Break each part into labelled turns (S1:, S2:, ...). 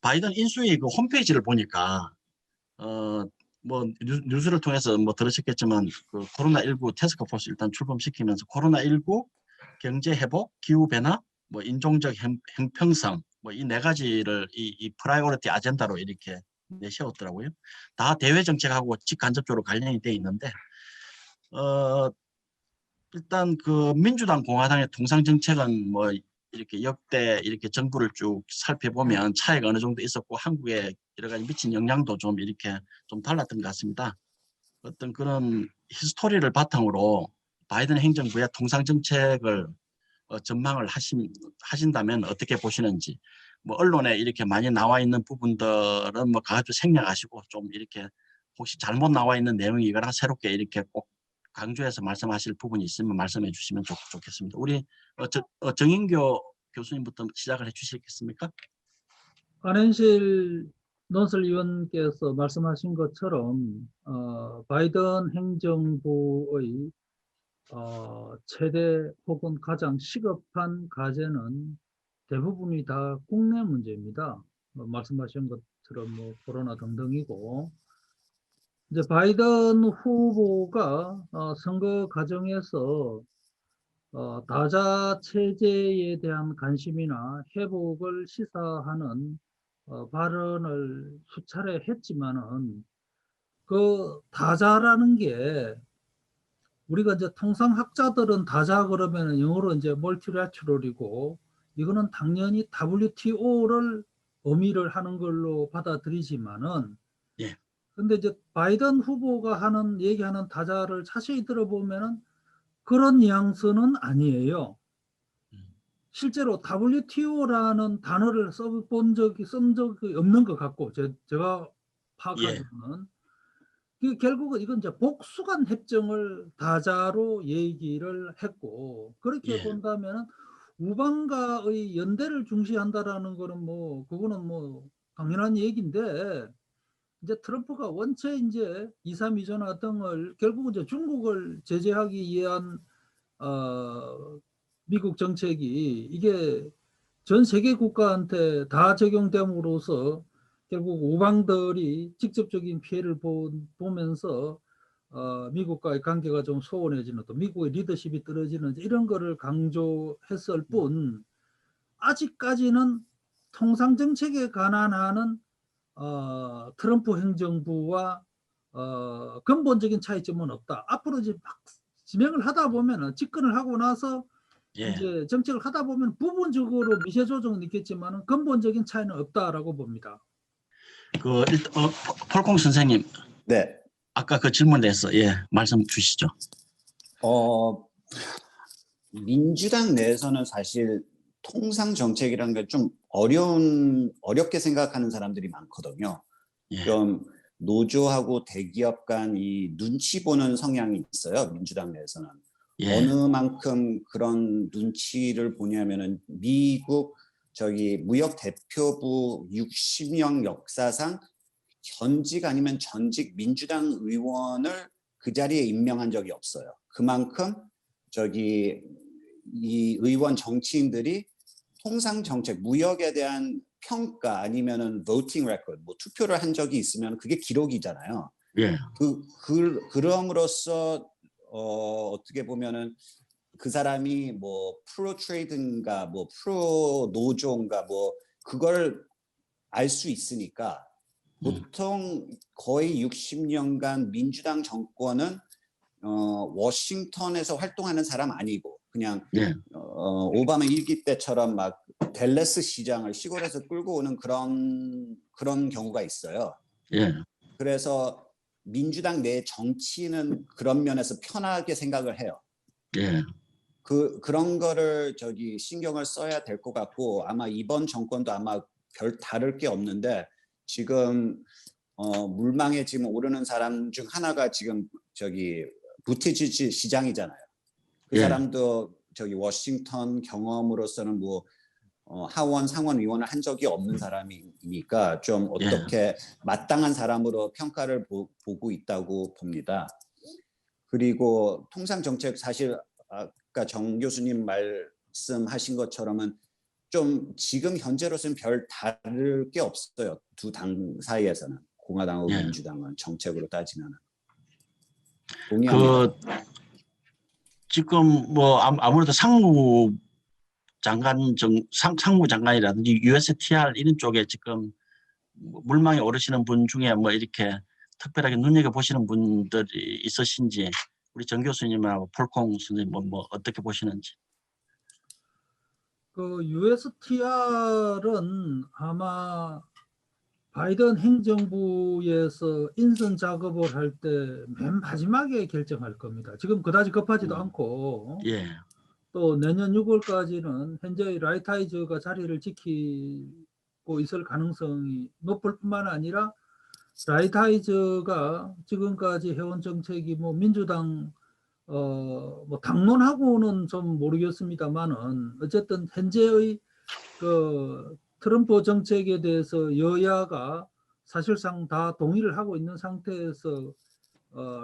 S1: 바이든 인수위 그 홈페이지를 보니까 뭐 뉴스를 통해서 뭐 들으셨겠지만 그 코로나19 태스크포스 일단 출범시키면서 코로나19 경제 회복, 기후 변화, 뭐 인종적 형평성 뭐 이 네 가지를 이 프라이오리티 아젠다로 이렇게 내세웠더라고요. 다 대외 정책하고 직간접적으로 관련이 돼 있는데 일단 그 민주당 공화당의 통상 정책은 뭐 이렇게 역대 이렇게 정부를 쭉 살펴보면 차이가 어느 정도 있었고 한국에 여러 가지 미친 영향도 좀 이렇게 좀 달랐던 것 같습니다. 어떤 그런 히스토리를 바탕으로 바이든 행정부의 통상 정책을 전망을 하신다면 어떻게 보시는지, 뭐 언론에 이렇게 많이 나와 있는 부분들은 뭐 가급적 생략하시고 좀 이렇게 혹시 잘못 나와 있는 내용이거나 새롭게 이렇게 꼭 강조해서 말씀하실 부분이 있으면 말씀해 주시면 좋겠습니다. 우리 정인교 교수님부터 시작을 해 주시겠습니까?
S2: 안현실 논설위원께서 말씀하신 것처럼 바이든 행정부의 최대 혹은 가장 시급한 과제는 대부분이 다 국내 문제입니다. 말씀하신 것처럼 뭐 코로나 등등이고, 이제 바이든 후보가 선거 과정에서 다자 체제에 대한 관심이나 회복을 시사하는 발언을 수차례 했지만은 그 다자라는 게 우리가 이제 통상 학자들은 다자 그러면은 영어로 이제 멀티래터럴이고 이거는 당연히 WTO를 의미를 하는 걸로 받아들이지만은
S1: 예.
S2: 근데 이제 바이든 후보가 얘기하는 다자를 자세히 들어보면은 그런 뉘앙스는 아니에요. 실제로 WTO라는 단어를 쓴 적이 없는 것 같고 제가 파악하기로는 결국은 이건 이제 복수간 협정을 다자로 얘기를 했고 그렇게
S1: 예.
S2: 본다면 우방과의 연대를 중시한다라는 거는 뭐 그거는 뭐 당연한 얘기인데 이제 트럼프가 원체 이제 2.3 이전화 등을 결국은 이제 중국을 제재하기 위한 미국 정책이 이게 전 세계 국가한테 다 적용됨으로써 결국 우방들이 직접적인 피해를 보면서 미국과의 관계가 좀 소원해지는 또 미국의 리더십이 떨어지는 이런 거를 강조했을 뿐 아직까지는 통상 정책에 관한 하는 트럼프 행정부와 근본적인 차이점은 없다. 앞으로 이제 막 진행을 하다 보면 집권을 하고 나서
S1: 예.
S2: 이제 정책을 하다 보면 부분적으로 미세 조정은 있겠지만 근본적인 차이는 없다라고 봅니다.
S1: 폴콩 선생님.
S3: 네.
S1: 아까 그 질문에 대해서 말씀 주시죠.
S3: 민주당 내에서는 사실 통상 정책이라는 게 좀 어렵게 생각하는 사람들이 많거든요.
S1: 예.
S3: 좀 노조하고 대기업 간 이 눈치 보는 성향이 있어요. 민주당 내에서는.
S1: 예.
S3: 어느 만큼 그런 눈치를 보냐면은 미국 무역 대표부 60년 역사상 현직 아니면 전직 민주당 의원을 그 자리에 임명한 적이 없어요. 그만큼 이 의원 정치인들이 통상 정책, 무역에 대한 평가 아니면은 voting record, 뭐 투표를 한 적이 있으면 그게 기록이잖아요.
S1: 예.
S3: 그럼으로써 어떻게 보면은 그 사람이 뭐 프로 트레이드인가 뭐 프로 노조인가 뭐 그걸 알 수 있으니까 보통 거의 60년간 민주당 정권은 워싱턴에서 활동하는 사람 아니고 그냥
S1: 예.
S3: 오바마 1기 때처럼 막 댈러스 시장을 시골에서 끌고 오는 그런 경우가 있어요.
S1: 예.
S3: 그래서 민주당 내 정치는 그런 면에서 편하게 생각을 해요.
S1: 예.
S3: 그런 거를 신경을 써야 될 것 같고 아마 이번 정권도 아마 별 다를 게 없는데 지금 물망에 지금 오르는 사람 중 하나가 지금 부티지지 시장이잖아요. 그
S1: 예.
S3: 사람도 워싱턴 경험으로서는 뭐 하원 상원 의원을 한 적이 없는 사람이니까 좀 어떻게 마땅한 사람으로 평가를 보고 있다고 봅니다. 그리고 통상 정책 사실 아까 정 교수님 말씀하신 것처럼은 좀 지금 현재로서는 별 다를 게 없어요. 두 당 사이에서는 공화당하고
S1: 예.
S3: 민주당은 정책으로 따지면 동의합니다.
S1: 그 지금 뭐 아무래도 상무장관이라든지 USTR 이런 쪽에 지금 물망에 오르시는 분 중에 뭐 이렇게 특별하게 눈여겨 보시는 분들이 있으신지 우리 정 교수님하고 폴콩 선생님 뭐 어떻게 보시는지.
S2: 그 USTR은 아마 바이든 행정부에서 인선 작업을 할 때 맨 마지막에 결정할 겁니다. 지금 그다지 급하지도 않고
S1: 예,
S2: 또 내년 6월까지는 현재의 라이트하이저가 자리를 지키고 있을 가능성이 높을 뿐만 아니라 라이트하이저가 지금까지 해온 정책이 뭐 민주당 뭐 당론하고는 좀 모르겠습니다만은 어쨌든 현재의 그 트럼프 정책에 대해서 여야가 사실상 다 동의를 하고 있는 상태에서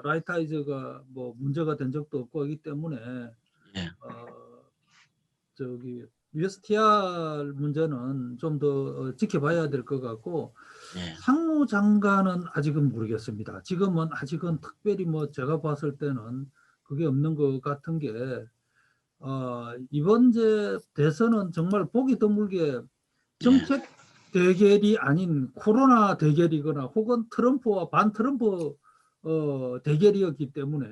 S2: 라이트하이저가 뭐 문제가 된 적도 없고 하기 때문에
S1: 예,
S2: 저기 USTR 문제는 좀 더 지켜봐야 될 것 같고
S1: 예,
S2: 상무장관은 아직은 모르겠습니다. 지금은 아직은 특별히 뭐 제가 봤을 때는 그게 없는 것 같은 게 이번 대선은 정말 보기 드물게 정책 대결이 아닌 코로나 대결이거나 혹은 트럼프와 반트럼프 대결이었기 때문에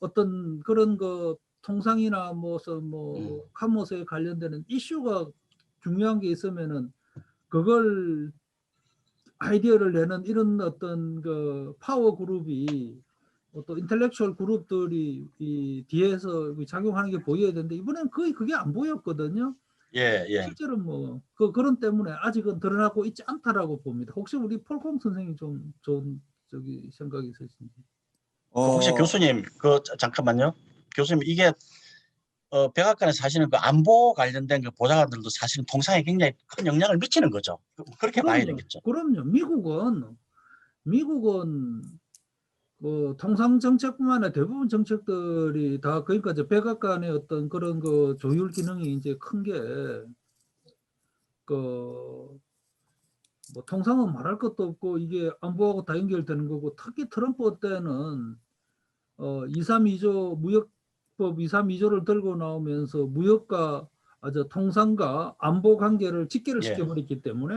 S2: 어떤 그런 그 통상이나 뭐 카모스에 관련되는 이슈가 중요한 게 있으면은 그걸 아이디어를 내는 이런 어떤 그 파워 그룹이 또 인텔렉츄얼 그룹들이 이 뒤에서 작용하는 게 보여야 되는데 이번엔 거의 그게 안 보였거든요.
S1: 예, 예.
S2: 실제로 뭐 그런 때문에 아직은 드러나고 있지 않다라고 봅니다. 혹시 우리 폴콩 선생님 좀 저기 생각이 있으신지?
S1: 혹시 교수님 잠깐만요. 교수님 이게 백악관에 사시는 그 안보 관련된 그 보좌관들도 사실은 통상에 굉장히 큰 영향을 미치는 거죠. 그렇게 봐야 되겠죠.
S2: 그럼요. 미국은 그 통상 정책뿐만 아니라 대부분 정책들이 다 그러니까 이제 백악관의 어떤 그런 그 조율 기능이 이제 큰 게 그 뭐 통상은 말할 것도 없고 이게 안보하고 다 연결되는 거고 특히 트럼프 때는 232조 무역법 232조를 들고 나오면서 무역과 통상과 안보 관계를 직결을
S1: 예.
S2: 시켜버렸기 때문에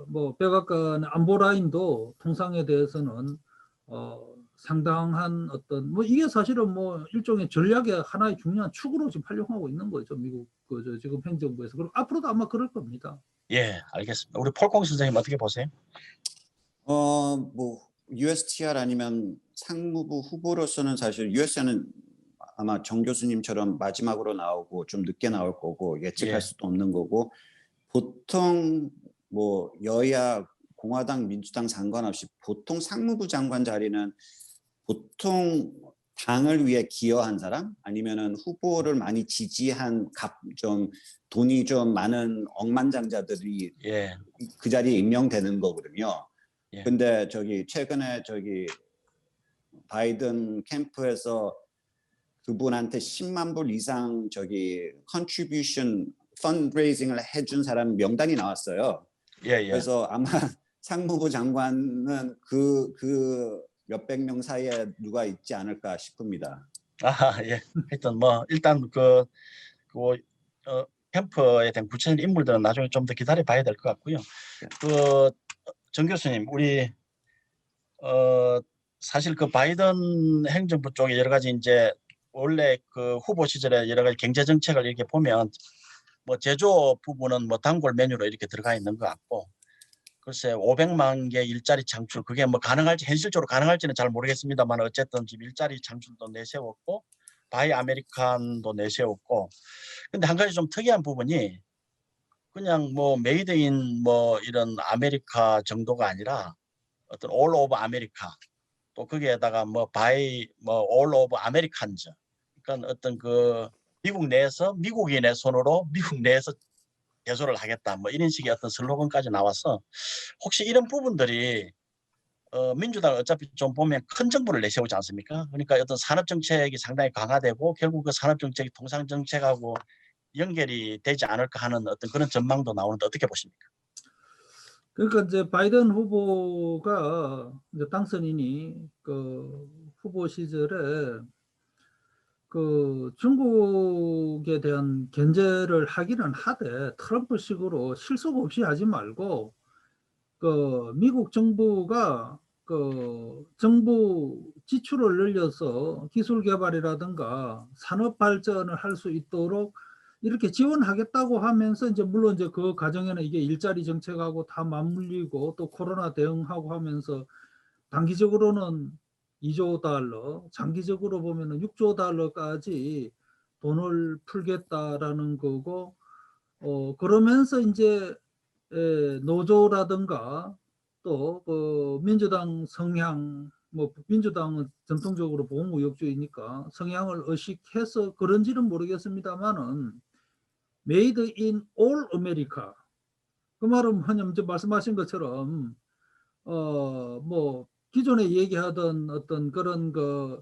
S2: 뭐 백악관 안보 라인도 통상에 대해서는 상당한 어떤 뭐 이게 사실은 뭐 일종의 전략의 하나의 중요한 축으로 지금 활용하고 있는 거죠. 미국 지금 행정부에서. 그리고 앞으로도 아마 그럴 겁니다.
S1: 예, 알겠습니다. 우리 폴콩 선생님 어떻게 보세요?
S3: 뭐 USTR 아니면 상무부 후보로서는 사실 USTR는 아마 정 교수님처럼 마지막으로 나오고 좀 늦게 나올 거고 예측할
S1: 예.
S3: 수도 없는 거고 보통 뭐 여야 공화당 민주당 상관없이 보통 상무부 장관 자리는 보통 당을 위해 기여한 사람 아니면은 후보를 많이 지지한 좀 돈이 좀 많은 억만장자들이
S1: 예.
S3: 그 자리에 임명되는 거거든요.
S1: 예.
S3: 근데 최근에 바이든 캠프에서 그분한테 10만 불 이상 contribution fundraising을 해준 사람 명단이 나왔어요.
S1: 예, 예.
S3: 그래서 아마 상무부 장관은 그 몇백 명 사이에 누가 있지 않을까 싶습니다.
S1: 예. 하여튼 뭐 일단 캠프에 대한 구체적인 인물들은 나중에 좀 더 기다려 봐야 될 것 같고요. 정 교수님, 우리 사실 그 바이든 행정부 쪽에 여러 가지 이제 원래 그 후보 시절에 여러 가지 경제 정책을 이렇게 보면 뭐 제조업 부분은 뭐 단골 메뉴로 이렇게 들어가 있는 것 같고 글쎄 500만 개 일자리 창출 그게 뭐 가능할지 현실적으로 가능할지는 잘 모르겠습니다만 어쨌든 지금 일자리 창출도 내세웠고 바이 아메리칸도 내세웠고 근데 한 가지 좀 특이한 부분이 그냥 뭐 메이드 인 뭐 이런 아메리카 정도가 아니라 어떤 올 오브 아메리카 또 거기에다가 뭐 올 오브 아메리칸즈 그러니까 어떤 그 미국 내에서 미국인의 손으로 미국 내에서 개소를 하겠다 뭐 이런 식의 어떤 슬로건까지 나와서 혹시 이런 부분들이 민주당은 어차피 좀 보면 큰 정부를 내세우지 않습니까? 그러니까 어떤 산업 정책이 상당히 강화되고 결국 그 산업 정책이 통상 정책하고 연결이 되지 않을까 하는 어떤 그런 전망도 나오는데 어떻게 보십니까?
S2: 그러니까 이제 바이든 후보가 이제 당선인이 그 후보 시절에 그 중국에 대한 견제를 하기는 하되 트럼프식으로 실속 없이 하지 말고 그 미국 정부가 그 정부 지출을 늘려서 기술 개발이라든가 산업 발전을 할 수 있도록 이렇게 지원하겠다고 하면서 이제 물론 이제 그 과정에는 이게 일자리 정책하고 다 맞물리고 또 코로나 대응하고 하면서 단기적으로는 2조 달러, 장기적으로 보면은 6조 달러까지 돈을 풀겠다라는 거고, 그러면서 이제 노조라든가 또 그 민주당 성향, 뭐 민주당은 전통적으로 보호무역주의니까 성향을 의식해서 그런지는 모르겠습니다만은 메이드 인 올 아메리카, 그 말은 뭐냐면 말씀하신 것처럼 뭐 기존에 얘기하던 어떤 그런 그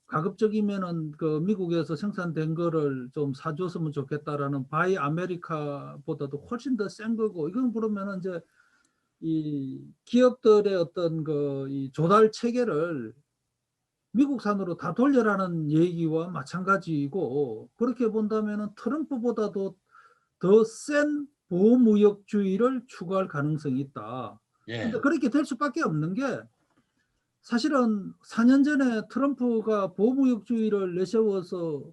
S2: 가급적이면은 그 미국에서 생산된 거를 좀 사줬으면 좋겠다라는 바이 아메리카보다도 훨씬 더 센 거고, 이건 그러면은 이제 이 기업들의 어떤 그 이 조달 체계를 미국산으로 다 돌려라는 얘기와 마찬가지이고, 그렇게 본다면은 트럼프보다도 더 센 보호무역주의를 추구할 가능성이 있다.
S1: 예,
S2: 근데 그렇게 될 수밖에 없는 게, 사실은 4년 전에 트럼프가 보호무역주의를 내세워서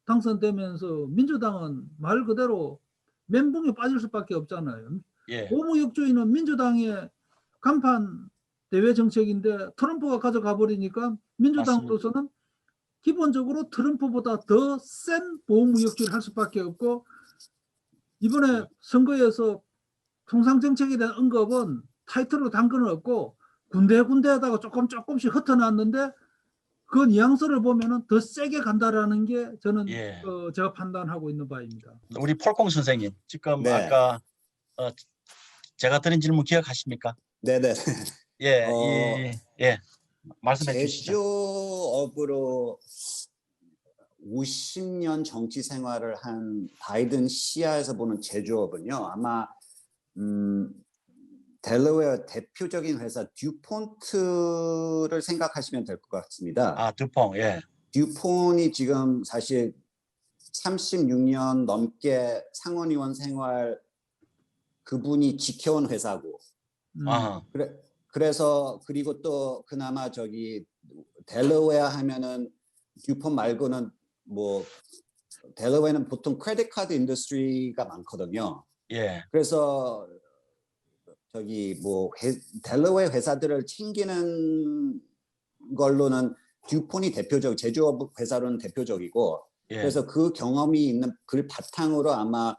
S2: 당선되면서 민주당은 말 그대로 멘붕에 빠질 수밖에 없잖아요.
S1: 예,
S2: 보호무역주의는 민주당의 간판 대외 정책인데 트럼프가 가져가 버리니까 민주당으로서는 기본적으로 트럼프보다 더 센 보호무역주의를 할 수밖에 없고, 이번에 선거에서 통상정책에 대한 언급은 타이틀로 단 건 없고 군데군데에다가 조금씩 흩어놨는데, 그 뉘앙스를 보면은 더 세게 간다라는 게 저는
S1: 예.
S2: 제가 판단하고 있는 바입니다.
S1: 우리 폴콩 선생님, 지금
S3: 네.
S1: 아까 제가 드린 질문 기억하십니까?
S3: 네네.
S1: 예, 말씀해 주시죠.
S3: 제조업으로 50년 정치 생활을 한 바이든 시야에서 보는 제조업은요, 아마 델러웨어 대표적인 회사 듀폰트를 생각하시면 될 것 같습니다.
S1: 아, 듀퐁, 예,
S3: 듀폰이 지금 사실 36년 넘게 상원의원 생활 그분이 지켜온 회사고,
S1: 아하,
S3: 그래서 그리고 또 그나마 저기 델러웨어 하면은 듀폰 말고는 뭐 델러웨어는 보통 크레딧 카드 인더스트리가 많거든요.
S1: 예,
S3: 그래서 저기 뭐 델러웨어 회사들을 챙기는 걸로는 듀폰이 대표적, 제조업 회사로는 대표적이고,
S1: 예,
S3: 그래서 그 경험이 있는 그 바탕으로 아마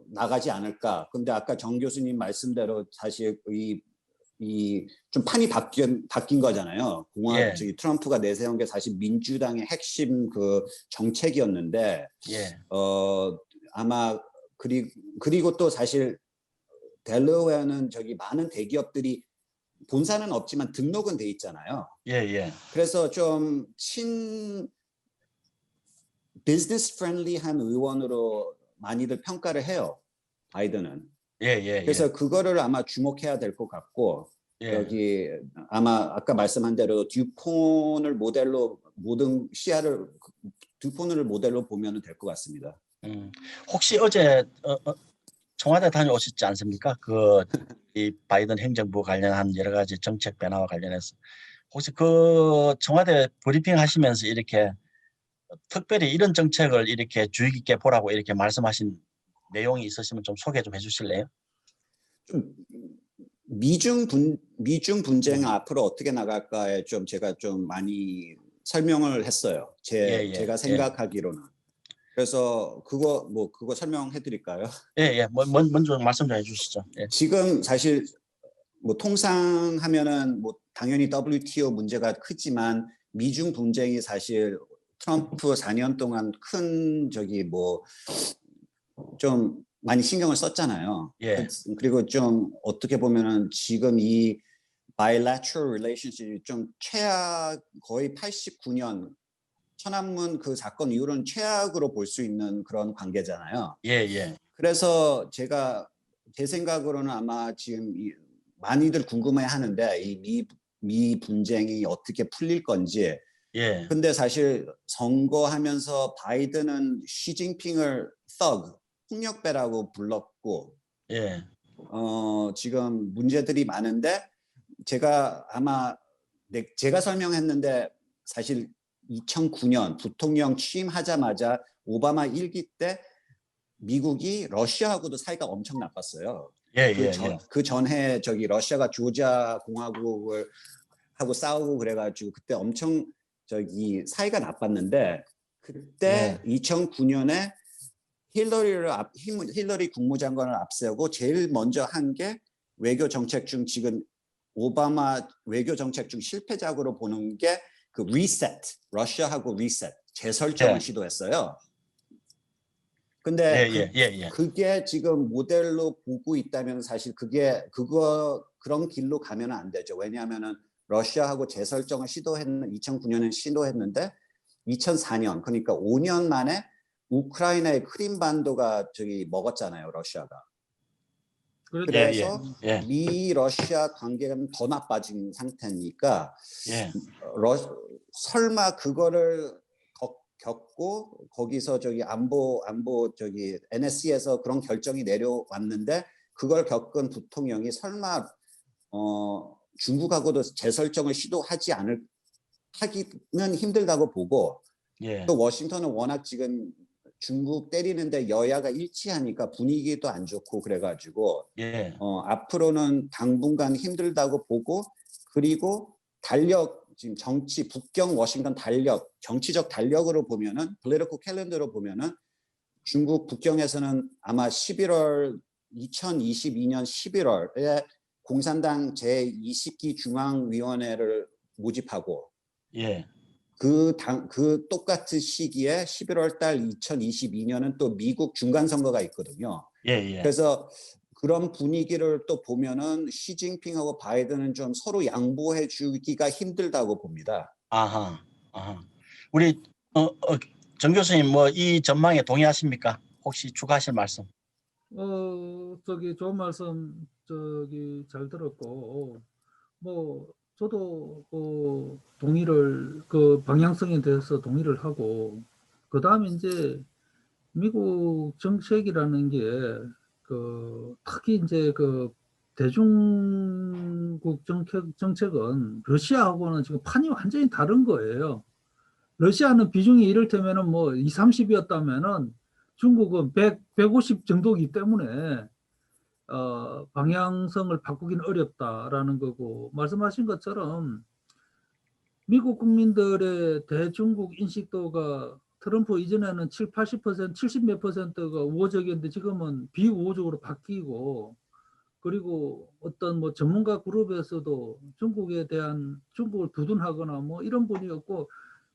S3: 나가지 않을까. 근데 아까 정 교수님 말씀대로 사실 이 좀 판이 바뀐 거잖아요.
S1: 예,
S3: 저기 트럼프가 내세운 게 사실 민주당의 핵심 그 정책이었는데,
S1: 예,
S3: 아마 그리고 또 사실 델러웨어는 저기 많은 대기업들이 본사는 없지만 등록은 돼 있잖아요.
S1: 예, 예,
S3: 그래서 좀 비즈니스 프렌들리한 의원으로 많이들 평가를 해요, 바이든은.
S1: 예,
S3: 그래서 그거를 아마 주목해야 될 것 같고,
S1: 예.
S3: 여기 아마 아까 말씀한 대로 듀폰을 모델로 모든 시야를 듀폰을 모델로 보면 될 것 같습니다.
S1: 혹시 어제 청와대 다녀오셨지 않습니까? 이 바이든 행정부 관련한 여러 가지 정책 변화와 관련해서 혹시 그 청와대 브리핑 하시면서 이렇게 특별히 이런 정책을 이렇게 주의 깊게 보라고 이렇게 말씀하신 내용이 있으시면 좀 소개 좀 해주실래요?
S3: 좀 미중 분쟁 앞으로 어떻게 나갈까에 좀 제가 좀 많이 설명을 했어요. 제가 생각하기로는. 그래서 그거 설명해 드릴까요?
S1: 예. 먼저 말씀 좀 해주시죠. 예.
S3: 지금 사실 뭐 통상하면은 뭐 당연히 WTO 문제가 크지만 미중 분쟁이 사실 트럼프 4년 동안 큰 저기 뭐 좀 많이 신경을 썼잖아요.
S1: 예.
S3: 그리고 좀 어떻게 보면은 지금 이 bilateral relationship이 좀 최악, 거의 89년 천안문 그 사건 이후로는 최악으로 볼 수 있는 그런 관계잖아요.
S1: 예, 예.
S3: 그래서 제 생각으로는 아마 지금 많이들 궁금해하는데 이 미 분쟁이 어떻게 풀릴 건지.
S1: 예.
S3: 근데 사실 선거하면서 바이든은 시진핑을 thug, 폭력배라고 불렀고,
S1: 예.
S3: 지금 문제들이 많은데 제가 설명했는데 사실 2009년 부통령 취임하자마자 오바마 1기 때 미국이 러시아하고도 사이가 엄청 나빴어요.
S1: 예, 예, 예.
S3: 그 전에 러시아가 조지아 공화국을 하고 싸우고 그래가지고 그때 엄청 사이가 나빴는데, 그때 2009년에 힐러리 국무장관을 앞세우고 제일 먼저 한 게 외교 정책 중 지금 오바마 외교 정책 중 실패작으로 보는 게 그 리셋, 러시아하고 리셋, 재설정을 시도했어요. 근데 그게 지금 모델로 보고 있다면 사실 그런 길로 가면 안 되죠. 왜냐하면은 러시아하고 재설정을 2009년에 시도했는데 2004년, 그러니까 5년 만에 우크라이나의 크림반도가 먹었잖아요, 러시아가. 그래서 미 러시아 관계는 더 나빠진 상태니까 설마 그거를 겪고 거기서 안보 NSC에서 그런 결정이 내려왔는데 그걸 겪은 부통령이 설마 중국하고도 재설정을 하기는 힘들다고 보고, 또 워싱턴은 워낙 지금 중국 때리는데 여야가 일치하니까 분위기도 안 좋고 그래가지고 앞으로는 당분간 힘들다고 보고, 그리고 지금 북경 워싱턴 정치적 달력으로 보면은, political calendar로 보면은 중국 북경에서는 아마 2022년 11월에 공산당 제20기 중앙위원회를 모집하고, 그 똑같은 시기에 11월 달 2022년은 또 미국 중간선거가 있거든요. 그래서 그런 분위기를 또 보면은 시진핑하고 바이든은 좀 서로 양보해 주기가 힘들다고 봅니다.
S1: 아하. 우리 정 교수님 뭐 이 전망에 동의하십니까? 혹시 추가하실 말씀?
S2: 좋은 말씀 잘 들었고, 뭐 저도 동의를, 그 방향성에 대해서 동의를 하고, 그 다음에 이제 미국 정책이라는 게 특히 이제 대중국 정책은 러시아하고는 지금 판이 완전히 다른 거예요. 러시아는 비중이 이를테면은 뭐 20, 30이었다면은 중국은 100, 150 정도이기 때문에 방향성을 바꾸기는 어렵다라는 거고, 말씀하신 것처럼 미국 국민들의 대중국 인식도가 트럼프 이전에는 7, 80%, 70 몇 %가 우호적이었는데 지금은 비우호적으로 바뀌고, 그리고 어떤 뭐 전문가 그룹에서도 중국에 대한 중국을 두둔하거나 뭐 이런 분이 없고,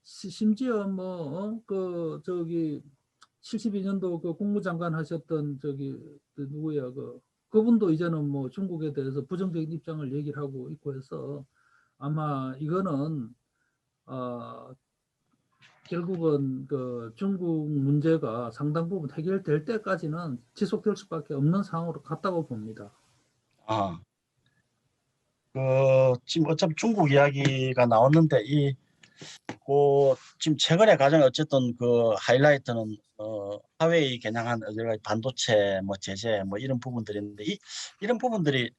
S2: 심지어 뭐 72년도 그 국무장관 하셨던 누구야 그분도 이제는 뭐 중국에 대해서 부정적인 입장을 얘기를 하고 있고 해서, 아마 이거는 결국은 중국 문제가 상당 부분 해결될 때까지는 지속될 수밖에 없는 상황으로 갔다고 봅니다.
S1: 지금 어차피 중국 이야기가 나왔는데 지금 최근에 가장 어쨌든 그 하이라이트는 하웨이 겨냥한 여러 가지 반도체 뭐 제재 뭐 이런 부분들인데, 이런 부분들이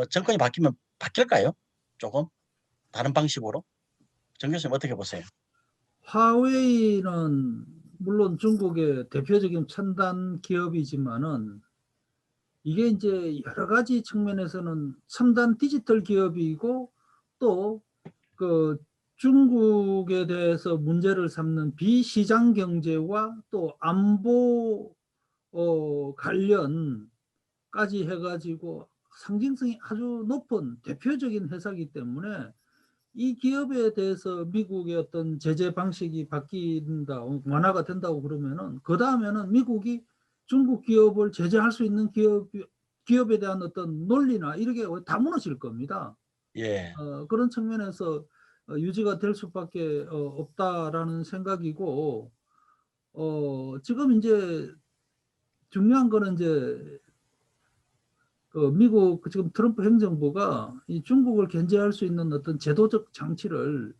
S1: 정권이 바뀌면 바뀔까요? 조금 다른 방식으로? 정 교수님 어떻게 보세요?
S2: 화웨이는 물론 중국의 대표적인 첨단 기업이지만은 이게 이제 여러 가지 측면에서는 첨단 디지털 기업이고, 또 중국에 대해서 문제를 삼는 비시장 경제와 또 안보 관련까지 해가지고 상징성이 아주 높은 대표적인 회사이기 때문에 이 기업에 대해서 미국의 어떤 제재 방식이 바뀐다, 완화가 된다고 그러면은 그 다음에는 미국이 중국 기업을 제재할 수 있는 기업에 대한 어떤 논리나 이런 게 다 무너질 겁니다.
S1: 예,
S2: 그런 측면에서 유지가 될 수밖에 없다라는 생각이고, 지금 이제 중요한 거는 이제 미국 지금 트럼프 행정부가 이 중국을 견제할 수 있는 어떤 제도적 장치를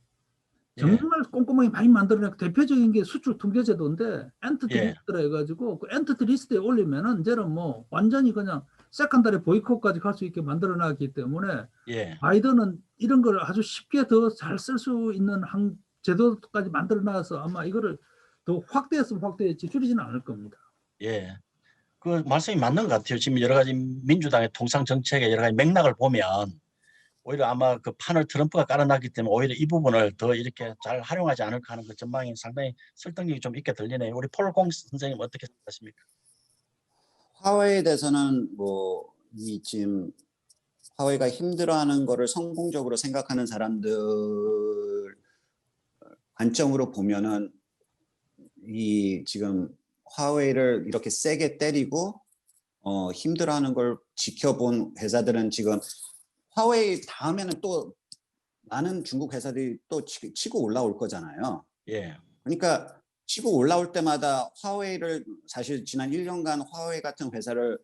S1: 예,
S2: 정말 꼼꼼하게 많이 만들어내고, 대표적인 게 수출 통제 제도인데 엔티티
S1: 예,
S2: 리스트라 해가지고 그 엔티티 리스트에 올리면은 이제는 뭐 완전히 그냥 세컨다리 보이콧까지 갈 수 있게 만들어놨기 때문에
S1: 예,
S2: 바이든은 이런 걸 아주 쉽게 더 잘 쓸 수 있는 제도까지 만들어놔서 아마 이거를 더 확대했으면 확대했지 줄이지는 않을 겁니다.
S1: 예. 그 말씀이 맞는 것 같아요. 지금 여러 가지 민주당의 통상 정책의 여러 가지 맥락을 보면 오히려 아마 그 판을 트럼프가 깔아놨기 때문에 오히려 이 부분을 더 이렇게 잘 활용하지 않을까 하는 그 전망이 상당히 설득력이 좀 있게 들리네요. 우리 폴공 선생님 어떻게 생각하십니까?
S3: 화웨이에 대해서는 뭐 이 지금 화웨이가 힘들어하는 거를 성공적으로 생각하는 사람들 관점으로 보면은 이 지금 화웨이를 이렇게 세게 때리고 힘들어하는 걸 지켜본 회사들은 지금 화웨이 다음에는 또 많은 중국 회사들이 또 치고 올라올 거잖아요.
S1: 예,
S3: 그러니까 치고 올라올 때마다 화웨이를 사실 지난 1년간 화웨이 같은 회사를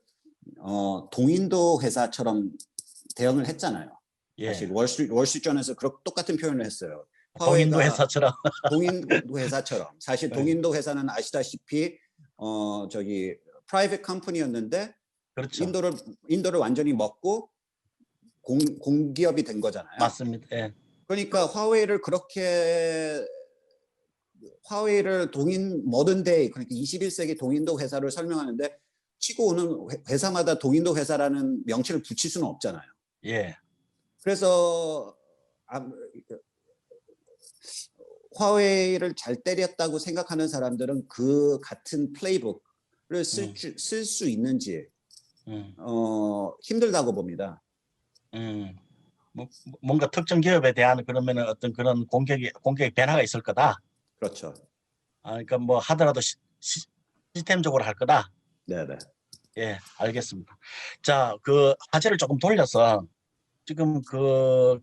S3: 동인도 회사처럼 대응을 했잖아요.
S1: 예.
S3: 사실 월스트리트저널에서 똑같은 표현을 했어요.
S1: 동인도
S3: 화웨이가
S1: 회사처럼.
S3: 동인도 회사처럼. 사실
S1: 네.
S3: 동인도 회사는 아시다시피 저기 프라이빗 컴퍼니였는데
S1: 그렇죠.
S3: 인도를 완전히 먹고 공기업이 된 거잖아요.
S1: 맞습니다. 예,
S3: 그러니까 화웨이를 모던데이, 그러니까 21세기 동인도 회사를 설명하는데 치고 오는 회사마다 동인도 회사라는 명칭을 붙일 수는 없잖아요.
S1: 예,
S3: 그래서 화웨이를 잘 때렸다고 생각하는 사람들은 그 같은 플레이북을 쓸 수 있는지 힘들다고 봅니다.
S1: 뭔가 특정 기업에 대한 그러면은 어떤 그런 공격의 변화가 있을 거다.
S3: 그렇죠.
S1: 그러니까 뭐 하더라도 시스템적으로 할 거다.
S3: 네네.
S1: 예, 알겠습니다. 자, 그 화제를 조금 돌려서 지금 그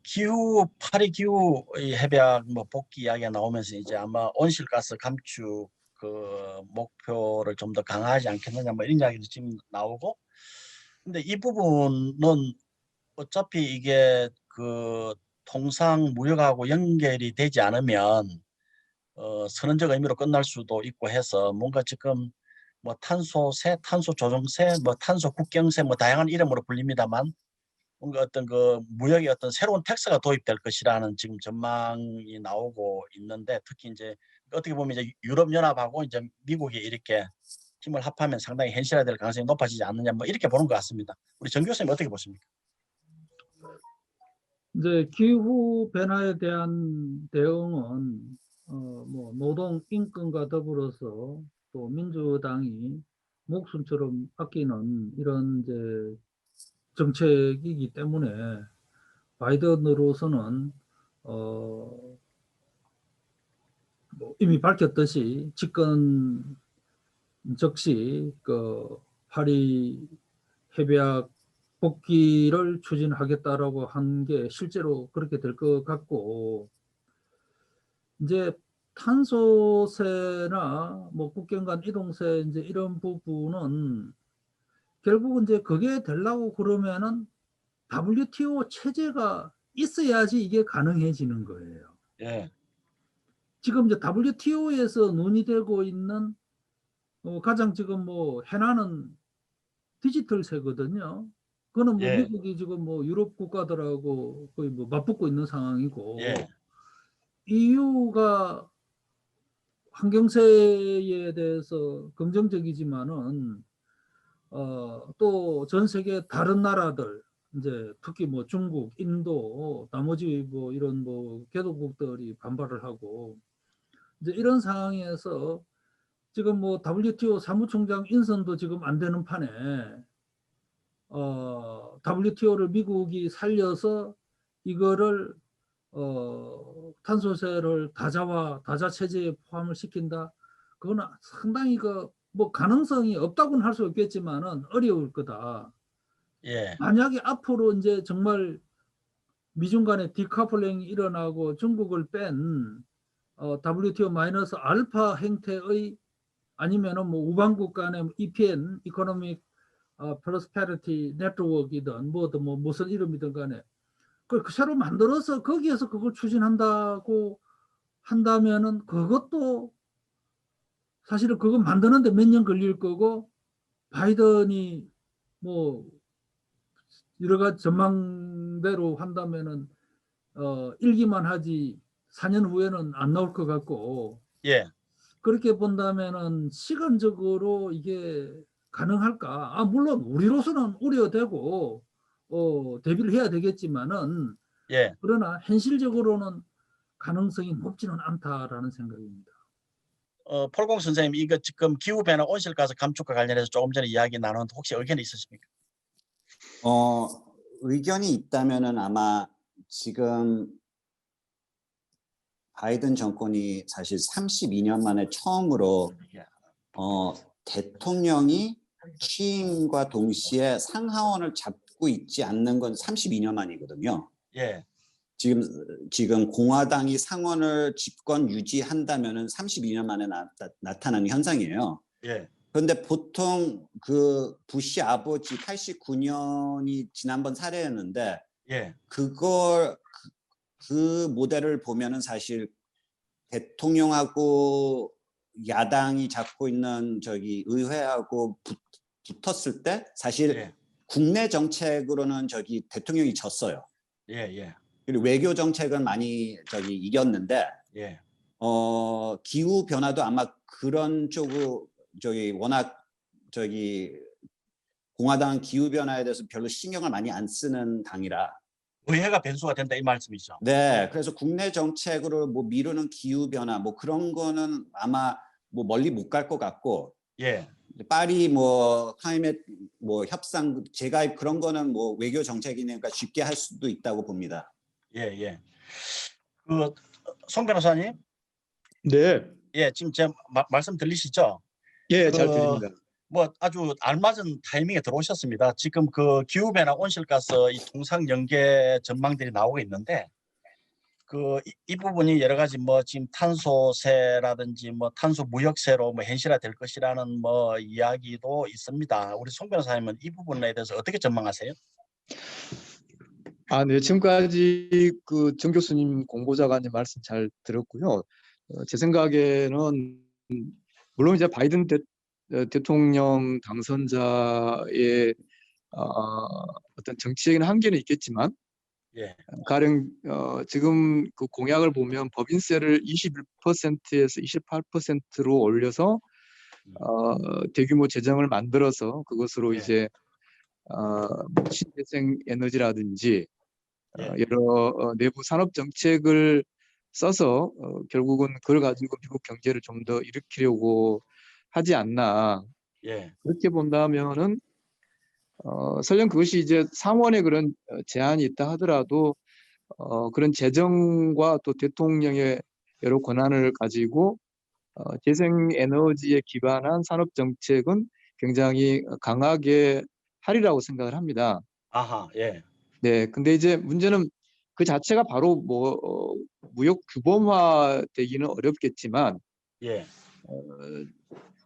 S1: 파리 기후 협약 뭐 복귀 이야기가 나오면서 이제 아마 온실가스 감축 그 목표를 좀 더 강화하지 않겠느냐 뭐 이런 이야기도 지금 나오고, 근데 이 부분은 어차피 이게 그 통상 무역하고 연결이 되지 않으면 선언적 의미로 끝날 수도 있고 해서 뭔가 지금 뭐 탄소세, 탄소 조정세, 뭐 탄소 국경세 뭐 다양한 이름으로 불립니다만 뭔가 어떤 그 무역의 어떤 새로운 텍스가 도입될 것이라는 지금 전망이 나오고 있는데, 특히 이제 어떻게 보면 이제 유럽 연합하고 이제 미국이 이렇게 힘을 합하면 상당히 현실화될 가능성이 높아지지 않느냐 뭐 이렇게 보는 것 같습니다. 우리 정 교수님 어떻게 보십니까?
S2: 이제 기후 변화에 대한 대응은 뭐 노동 인권과 더불어서 또 민주당이 목숨처럼 아끼는 이런 이제 정책이기 때문에 바이든으로서는 뭐 이미 밝혔듯이 집권 즉시 그 파리 협약 복귀를 추진하겠다라고 한 게 실제로 그렇게 될 것 같고, 이제 탄소세나 뭐 국경 간 이동세 이제 이런 부분은 결국은 이제 그게 되려고 그러면은 WTO 체제가 있어야지 이게 가능해지는 거예요.
S1: 예,
S2: 지금 이제 WTO에서 논의되고 있는 가장 지금 뭐 해나는 디지털세거든요. 그거는 뭐
S1: 예,
S2: 미국이 지금 뭐 유럽 국가들하고 거의 뭐 맞붙고 있는 상황이고,
S1: 예,
S2: EU가 환경세에 대해서 긍정적이지만은 또 전 세계 다른 나라들, 이제 특히 뭐 중국, 인도, 나머지 뭐 이런 뭐 개도국들이 반발을 하고, 이제 이런 상황에서 지금 뭐 WTO 사무총장 인선도 지금 안 되는 판에 WTO를 미국이 살려서 이거를 탄소세를 다자 체제에 포함을 시킨다. 그거는 상당히 뭐 가능성이 없다고는 할 수 없겠지만은 어려울 거다.
S1: 예,
S2: 만약에 앞으로 이제 정말 미중 간의 디커플링이 일어나고 중국을 뺀 WTO 마이너스 알파 형태의 아니면은 뭐 우방국 간의 EPN 이코노믹 프로스페리티 네트워크이든 뭐든 뭐 무슨 이름이든 간에 그 새로 만들어서 거기에서 그걸 추진한다고 한다면은 그것도 사실은 그거 만드는데 몇 년 걸릴 거고 바이든이 뭐 여러 가지 전망대로 한다면은 1기만 하지 4년 후에는 안 나올 것 같고
S1: 예.
S2: 그렇게 본다면은 시간적으로 이게 가능할까? 물론 우리로서는 우려되고 대비를 해야 되겠지만은
S1: 예.
S2: 그러나 현실적으로는 가능성이 높지는 않다라는 생각입니다.
S1: 폴공 선생님, 이거 지금 기후변화 온실가스 감축과 관련해서 조금 전에 이야기 나눴는데 혹시 의견이 있으십니까?
S3: 의견이 있다면은 아마 지금 바이든 정권이 사실 32년 만에 처음으로 대통령이 취임과 동시에 상하원을 잡고 있지 않는 건 32년 만이거든요.
S1: 예.
S3: 지금 공화당이 상원을 집권 유지한다면은 32년 만에 나타나는 현상이에요.
S1: 예.
S3: 그런데 보통 그 부시 아버지 89년이 지난번 사례였는데
S1: 예.
S3: 그 모델을 보면은 사실 대통령하고 야당이 잡고 있는 저기 의회하고 붙었을 때 사실
S1: 예.
S3: 국내 정책으로는 저기 대통령이 졌어요.
S1: 예. 예.
S3: 그리고 외교 정책은 많이 저기 이겼는데
S1: 예.
S3: 기후 변화도 아마 그런 쪽으로 저기 워낙 저기 공화당은 기후 변화에 대해서 별로 신경을 많이 안 쓰는 당이라.
S1: 의회가 변수가 된다 이 말씀이죠.
S3: 네, 그래서 국내 정책으로 뭐 미루는 기후 변화 뭐 그런 거는 아마 뭐 멀리 못 갈 것 같고.
S1: 예.
S3: 파리 뭐 클라이밋 뭐 협상 제가 그런 거는 뭐 외교 정책이니까 쉽게 할 수도 있다고 봅니다.
S1: 예. 예. 그 송 변호사님.
S4: 네.
S1: 예, 지금 제 말씀 들리시죠?
S4: 예, 잘 들립니다.
S1: 뭐 아주 알맞은 타이밍에 들어오셨습니다. 지금 그 기후변화 온실가스 이 통상 연계 전망들이 나오고 있는데 이 부분이 여러 가지 뭐 지금 탄소세라든지 뭐 탄소 무역세로 뭐 현실화될 것이라는 뭐 이야기도 있습니다. 우리 송 변호사님은 이 부분에 대해서 어떻게 전망하세요?
S4: 네, 지금까지 그 정 교수님 공보자관님 말씀 잘 들었고요. 제 생각에는 물론 이제 바이든 대통령 당선자의 어떤 정치적인 한계는 있겠지만,
S1: 예.
S4: 가령 지금 그 공약을 보면 법인세를 21%에서 28%로 올려서 대규모 재정을 만들어서 그것으로
S1: 예.
S4: 이제 신재생 에너지라든지
S1: 예.
S4: 여러 내부 산업 정책을 써서 결국은 그걸 가지고 미국 경제를 좀 더 일으키려고 하지 않나.
S1: 예.
S4: 그렇게 본다면은 설령 그것이 이제 상원에 그런 제한이 있다 하더라도 그런 재정과 또 대통령의 여러 권한을 가지고 재생 에너지에 기반한 산업 정책은 굉장히 강하게 하리라고 생각을 합니다.
S1: 아하. 예.
S4: 네, 근데 이제 문제는 그 자체가 바로 뭐 무역 규범화 되기는 어렵겠지만
S1: 예.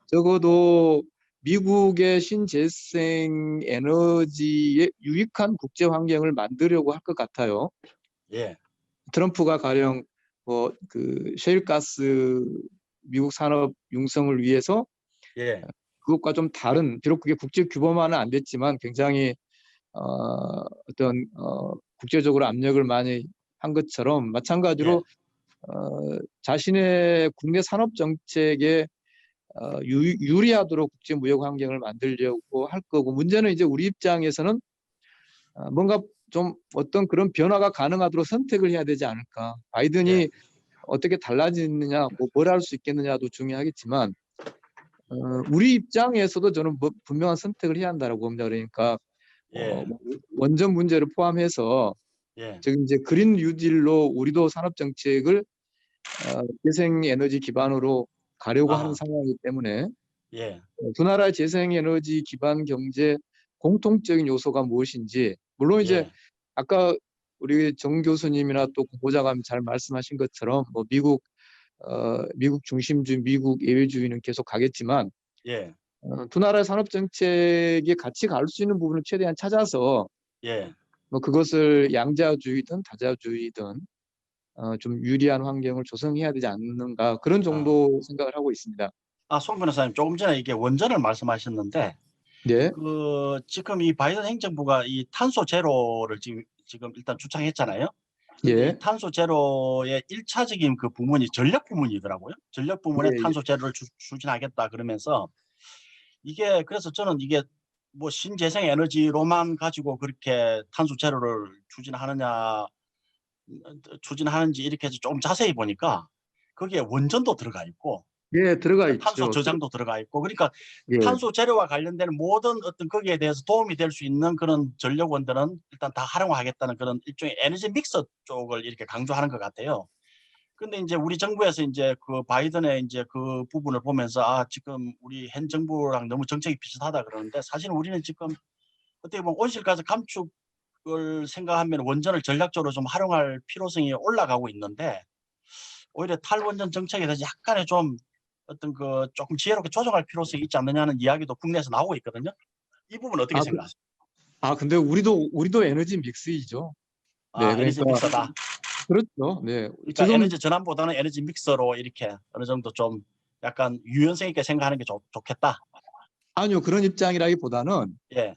S4: 적어도 미국의 신재생 에너지에 유익한 국제 환경을 만들려고 할 것 같아요.
S1: 예.
S4: 트럼프가 가령 뭐 그 셰일가스 미국 산업 융성을 위해서
S1: 예.
S4: 그것과 좀 다른, 비록 그게 국제 규범화는 안 됐지만 굉장히 어떤 국제적으로 압력을 많이 한 것처럼 마찬가지로 자신의 국내 산업 정책에 유리하도록 국제 무역 환경을 만들려고 할 거고, 문제는 이제 우리 입장에서는 뭔가 좀 어떤 그런 변화가 가능하도록 선택을 해야 되지 않을까. 바이든이
S1: 예.
S4: 어떻게 달라지느냐, 뭘 할 수 있겠느냐도 중요하겠지만 우리 입장에서도 저는 분명한 선택을 해야 한다고 봅니다. 그러니까
S1: 예.
S4: 원전 문제를 포함해서
S1: 예.
S4: 지금 이제 그린 뉴딜로 우리도 산업 정책을 재생 에너지 기반으로 가려고 하는 상황이기 때문에
S1: 예.
S4: 두 나라의 재생 에너지 기반 경제 공통적인 요소가 무엇인지, 물론 이제
S1: 예.
S4: 아까 우리 정 교수님이나 또 고보자감이 잘 말씀하신 것처럼 뭐 미국 중심주의, 미국 예외주의는 계속 가겠지만
S1: 예,
S4: 두 나라의 산업 정책이 같이 갈 수 있는 부분을 최대한 찾아서
S1: 예.
S4: 뭐 그것을 양자주의든 다자주의든 좀 유리한 환경을 조성해야 되지 않는가 그런 정도 생각을 하고 있습니다.
S1: 송 변호사님, 조금 전에 이게 원전을 말씀하셨는데,
S4: 네,
S1: 지금 이 바이든 행정부가 이 탄소 제로를 지금 일단 주창했잖아요. 근데
S4: 예,
S1: 이 탄소 제로의 1차적인 그 부문이 전력 부문이더라고요. 전력 부문에
S4: 예, 예.
S1: 탄소 제로를 추진하겠다 그러면서 이게 그래서 저는 이게 뭐 신재생 에너지로만 가지고 그렇게 탄소 제로를 추진하는지 이렇게 해서 좀 자세히 보니까 거기에 원전도 들어가 있고
S4: 예, 들어가
S1: 탄소
S4: 있죠.
S1: 저장도 들어가 있고 그러니까
S4: 예,
S1: 탄소 제로와 관련된 모든 어떤 거기에 대해서 도움이 될 수 있는 그런 전력원들은 일단 다 활용하겠다는 그런 일종의 에너지 믹서 쪽을 이렇게 강조하는 것 같아요. 근데 이제 우리 정부에서 이제 그 바이든의 이제 그 부분을 보면서 지금 우리 현 정부랑 너무 정책이 비슷하다 그러는데 사실 우리는 지금 어떻게 보면 온실가스 감축을 생각하면 원전을 전략적으로 좀 활용할 필요성이 올라가고 있는데 오히려 탈원전 정책에 대해서 약간의 좀 어떤 그 조금 지혜롭게 조정할 필요성이 있지 않느냐는 이야기도 국내에서 나오고 있거든요. 이 부분 어떻게
S4: 아,
S1: 생각하세요?
S4: 근데 우리도 에너지 믹스이죠. 네,
S1: 에너지
S4: 그러니까
S1: 믹서다.
S4: 그렇죠. 네,
S1: 그러니까
S4: 지금
S1: 에너지 전환보다는 에너지 믹서로 이렇게 어느 정도 좀 약간 유연성 있게 생각하는 게 좋겠다.
S4: 아니요 그런 입장이라기보다는
S1: 예.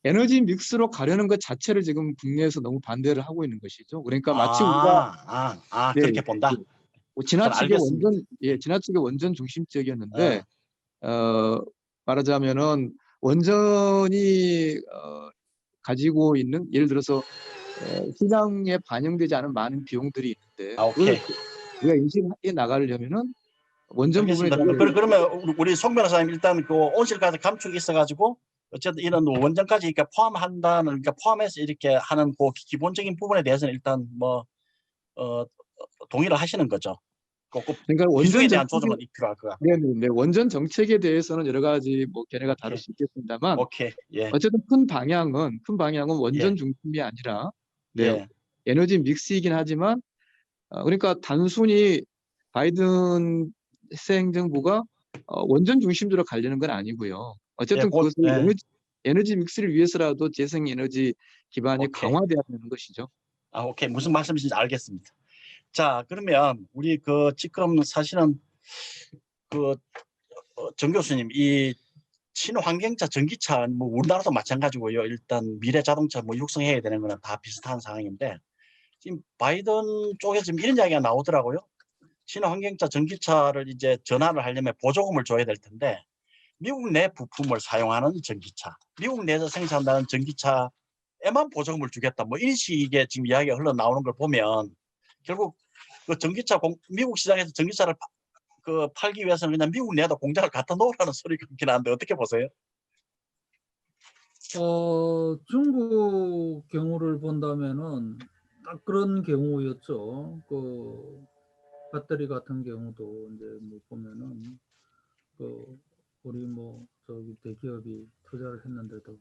S4: 에너지 믹스로 가려는 것 자체를 지금 국내에서 너무 반대를 하고 있는 것이죠. 그러니까 마치 우리가 네,
S1: 그렇게 본다.
S4: 뭐
S1: 전 알겠습니다.
S4: 지나치게 원전 중심적이었는데
S1: 어,
S4: 말하자면은 원전이 가지고 있는 예를 들어서 시장에 반영되지 않은 많은 비용들이 있는데 그걸
S1: 오케이.
S4: 우리가 인식해 나가려면은 원전 부분에
S1: 알겠습니다.
S4: 대한
S1: 그러면 우리 송 변호사님 일단 그 온실가스 감축이 있어가지고 어쨌든 이런 원전까지 이렇게 그러니까 포함해서 이렇게 하는 그 기본적인 부분에 대해서는 일단 뭐 동의를 하시는 거죠. 그
S4: 그러니까
S1: 비중에 대한 조정은 필요할 것 같고.
S4: 네, 원전 정책에 대해서는 여러 가지 뭐 견해가 다를
S1: 오케이.
S4: 수 있겠습니다만
S1: 오케이. 예.
S4: 어쨌든 큰 방향은 원전
S1: 예.
S4: 중심이 아니라 네,
S1: 예.
S4: 에너지 믹스이긴 하지만 그러니까 단순히 바이든 새 행정부가 원전 중심으로 가려는 건 아니고요.
S1: 예.
S4: 어쨌든 그것을
S1: 예.
S4: 에너지 믹스를 위해서라도 재생 에너지 기반이
S1: 오케이.
S4: 강화돼야 되는 것이죠.
S1: 오케이. 무슨 말씀이신지 알겠습니다. 자, 그러면 우리 지금 사실은 정 교수님 이 친환경차 전기차 뭐 우리나라도 마찬가지고요. 일단 미래 자동차 뭐 육성해야 되는 거는 다 비슷한 상황인데 지금 바이든 쪽에서 지금 이런 이야기가 나오더라고요. 친환경차 전기차를 이제 전환을 하려면 보조금을 줘야 될 텐데 미국 내 부품을 사용하는 전기차, 미국 내에서 생산하는 전기차에만 보조금을 주겠다. 뭐 이런 식의 지금 이야기가 흘러나오는 걸 보면 결국 그 미국 시장에서 전기차를 팔기 위해서는 그냥 미국 내에다 공장을 갖다 놓으라는 소리가 있긴 한데 어떻게 보세요?
S2: 중국 경우를 본다면은 딱 그런 경우였죠. 그 배터리 같은 경우도 이제 뭐 보면은 우리 뭐 저기 대기업이 투자를 했는데도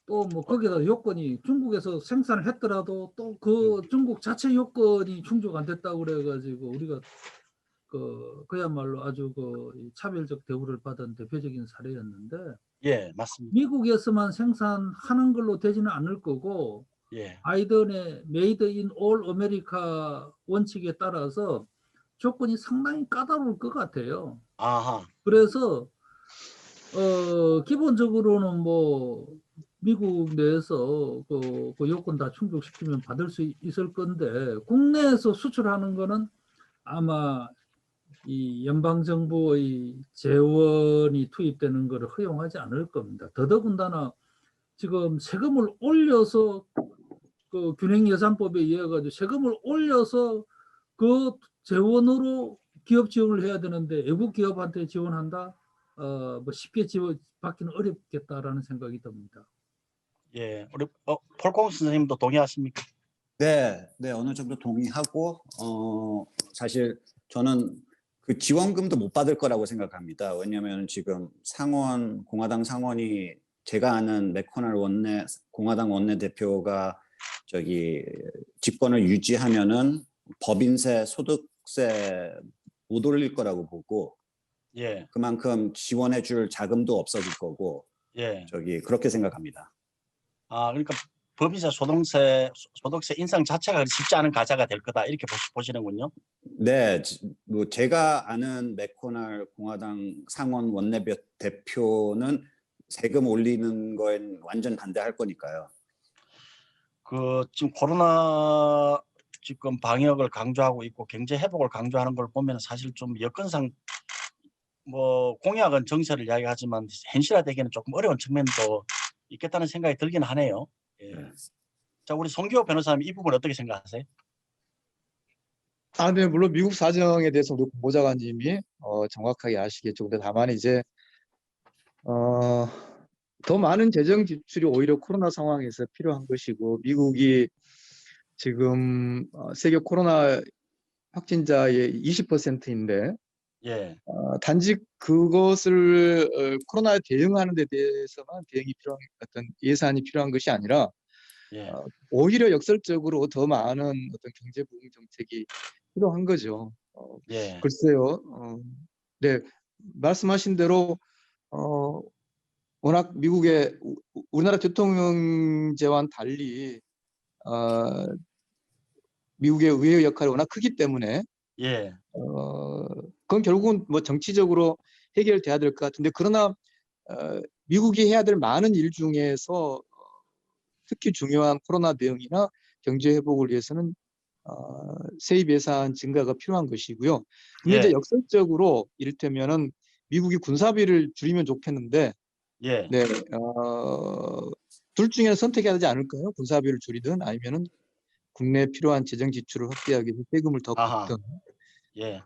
S2: 또 뭐 거기다 요건이 중국에서 생산을 했더라도 또 그 중국 자체 요건이 충족 안 됐다고 그래가지고 우리가 그야말로 아주 차별적 대우를 받은 대표적인 사례였는데
S1: 예, 맞습니다.
S2: 미국에서만 생산하는 걸로 되지는 않을 거고
S1: 예.
S2: 바이든의 메이드 인 올 아메리카 원칙에 따라서 조건이 상당히 까다로울 것 같아요.
S1: 아하.
S2: 그래서 기본적으로는 뭐 미국 내에서 그 요건 다 충족시키면 받을 수 있을 건데 국내에서 수출하는 거는 아마 이 연방정부의 재원이 투입되는 것을 허용하지 않을 겁니다. 더더군다나 지금 세금을 올려서 그 균형예산법에 의해 가지고 세금을 올려서 그 재원으로 기업 지원을 해야 되는데 외국 기업한테 지원한다? 뭐 쉽게 받기는 어렵겠다라는 생각이 듭니다.
S1: 예. 우리 폴콩 선생님도 동의하십니까?
S3: 네, 네, 어느 정도 동의하고, 사실 저는 그 지원금도 못 받을 거라고 생각합니다. 왜냐하면 지금 공화당 상원이 제가 아는 맥코널 공화당 원내대표가 저기 집권을 유지하면은 법인세, 소득세 못 올릴 거라고 보고
S1: 예,
S3: 그만큼 지원해줄 자금도 없어질 거고
S1: 예.
S3: 저기 그렇게 생각합니다.
S1: 아, 그러니까 법인세, 소득세 인상 자체가 쉽지 않은 과제가 될 거다 이렇게 보시는군요.
S3: 네, 뭐 제가 아는 맥코널 공화당 상원 원내대표는 세금 올리는 거엔 완전 반대할 거니까요.
S1: 그 지금 코로나 지금 방역을 강조하고 있고 경제 회복을 강조하는 걸 보면 사실 좀 여건상 뭐 공약은 정세를 이야기하지만 현실화되기는 조금 어려운 측면도 있겠다는 생각이 들긴 하네요. 예.
S3: 네.
S1: 자, 우리 송기호 변호사님 이 부분 어떻게 생각하세요?
S4: 아, 네, 물론 미국 사정에 대해서 우리 보좌관님이 정확하게 아시겠죠. 근데 다만 이제 더 많은 재정 지출이 오히려 코로나 상황에서 필요한 것이고 미국이 지금 세계 코로나 확진자의 20%인데
S1: 예,
S4: 단지 그것을 코로나에 대응하는 데 대해서만 대응이 필요한 어떤 예산이 필요한 것이 아니라
S1: 예,
S4: 오히려 역설적으로 더 많은 어떤 경제 부흥 정책이 필요한 거죠.
S1: 예,
S4: 글쎄요. 네, 말씀하신 대로 워낙 미국의 우리나라 대통령제와는 달리 미국의 의회 역할이 워낙 크기 때문에
S1: 예,
S4: 그건 결국은 뭐 정치적으로 해결돼야 될 것 같은데 그러나 미국이 해야 될 많은 일 중에서 특히 중요한 코로나 대응이나 경제 회복을 위해서는 세입 예산 증가가 필요한 것이고요. 근데 이제
S1: 예,
S4: 역설적으로 이를테면은 미국이 군사비를 줄이면 좋겠는데
S1: 예.
S4: 네, 둘 중에 선택해야 되지 않을까요? 군사비를 줄이든 아니면은 국내에 필요한 재정 지출을 확대하기 위해서 세금을 더
S1: 아하,
S4: 걷든.
S1: 예.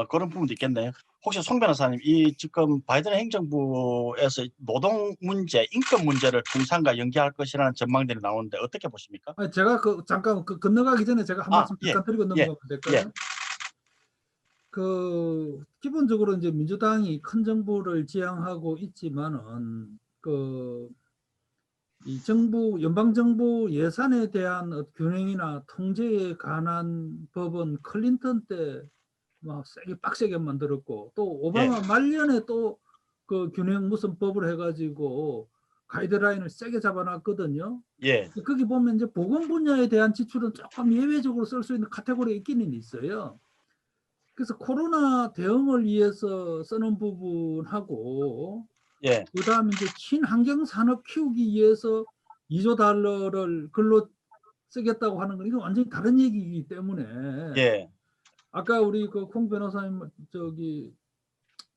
S1: 그런 부분도 있겠네요. 혹시 송 변호사님, 이 지금 바이든 행정부에서 노동 문제, 인권 문제를 통상과 연계할 것이라는 전망들이 나오는데 어떻게 보십니까?
S2: 아니, 제가 잠깐 건너가기 전에 제가 한
S1: 아,
S2: 말씀
S1: 예,
S2: 잠깐 드리고
S1: 예,
S2: 넘어가면 될까요? 기본적으로 이제 민주당이 큰 정부를 지향하고 있지만은 이 연방 정부 예산에 대한 균형이나 통제에 관한 법은 클린턴 때 막 세게 빡세게 만들었고 또 오바마 말년에 또 그 균형 무슨 법을 해가지고 가이드라인을 세게 잡아놨거든요.
S1: 예,
S2: 거기 보면 이제 보건 분야에 대한 지출은 조금 예외적으로 쓸 수 있는 카테고리가 있기는 있어요. 그래서 코로나 대응을 위해서 쓰는 부분하고
S1: 예,
S2: 그다음에 이제 친환경 산업 키우기 위해서 2조 달러를 글로 쓰겠다고 하는 건 이건 완전히 다른 얘기이기 때문에
S1: 예,
S2: 아까 우리 콩 변호사님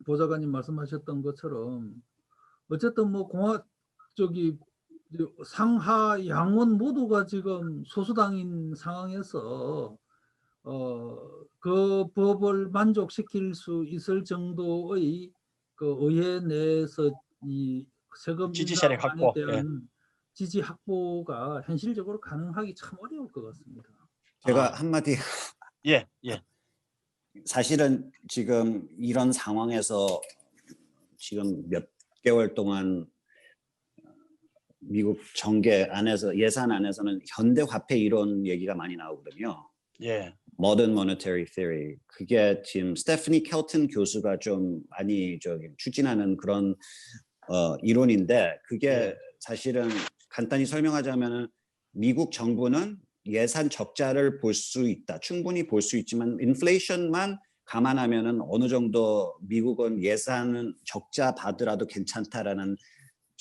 S2: 보좌관님 말씀하셨던 것처럼 어쨌든 뭐 상하 양원 모두가 지금 소수당인 상황에서 그 법을 만족시킬 수 있을 정도의 그 의회 내에서 이 세금
S1: 지지 세력
S2: 인상안에
S1: 확보. 예.
S2: 대한 지지 확보가 현실적으로 가능하기 참 어려울 것 같습니다.
S3: 제가
S1: 아.
S3: 한마디
S1: 예, 예,
S3: 사실은 지금 이런 상황에서 지금 몇 개월 동안 미국 정계 안에서 예산 안에서는 현대 화폐 이론 얘기가 많이 나오거든요.
S1: 예,
S3: Modern Monetary Theory. 그게 지금 스테프니 켈튼 교수가 좀 많이 추진하는 그런 이론인데 그게
S1: 예.
S3: 사실은 간단히 설명하자면은 미국 정부는 예산 적자를 볼 수 있다. 충분히 볼 수 있지만 인플레이션만 감안하면은 어느 정도 미국은 예산은 적자 받으라도 괜찮다라는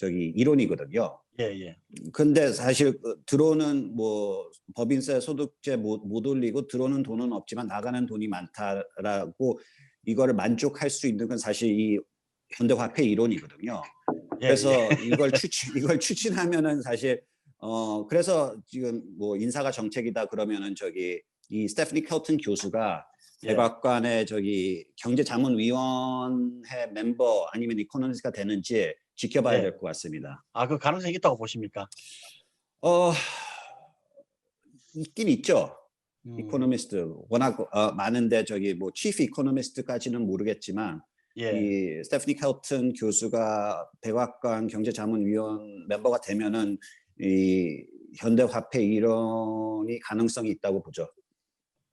S3: 이론이거든요.
S1: 예, 예.
S3: 근데 사실 들어오는 뭐 법인세 소득세 못 올리고 들어오는 돈은 없지만 나가는 돈이 많다라고 이거를 만족할 수 있는 건 사실 이 현대화폐 이론이거든요.
S1: 예,
S3: 그래서
S1: 예.
S3: 이걸 추진하면은 사실 그래서 지금 뭐 인사가 정책이다 그러면은 이 스테프니 켈튼 교수가
S1: 예.
S3: 백악관의 경제자문위원회 멤버 아니면 이코노미스트가 되는지 지켜봐야
S1: 예.
S3: 될 것 같습니다.
S1: 아, 그 가능성이 있다고 보십니까?
S3: 있긴 있죠.
S1: 음,
S3: 이코노미스트 워낙 많은데 뭐 치프 이코노미스트까지는 모르겠지만
S1: 예,
S3: 이 스테프니 켈튼 교수가 백악관 경제자문위원 멤버가 되면은 이 현대화폐 이론이 가능성이 있다고 보죠.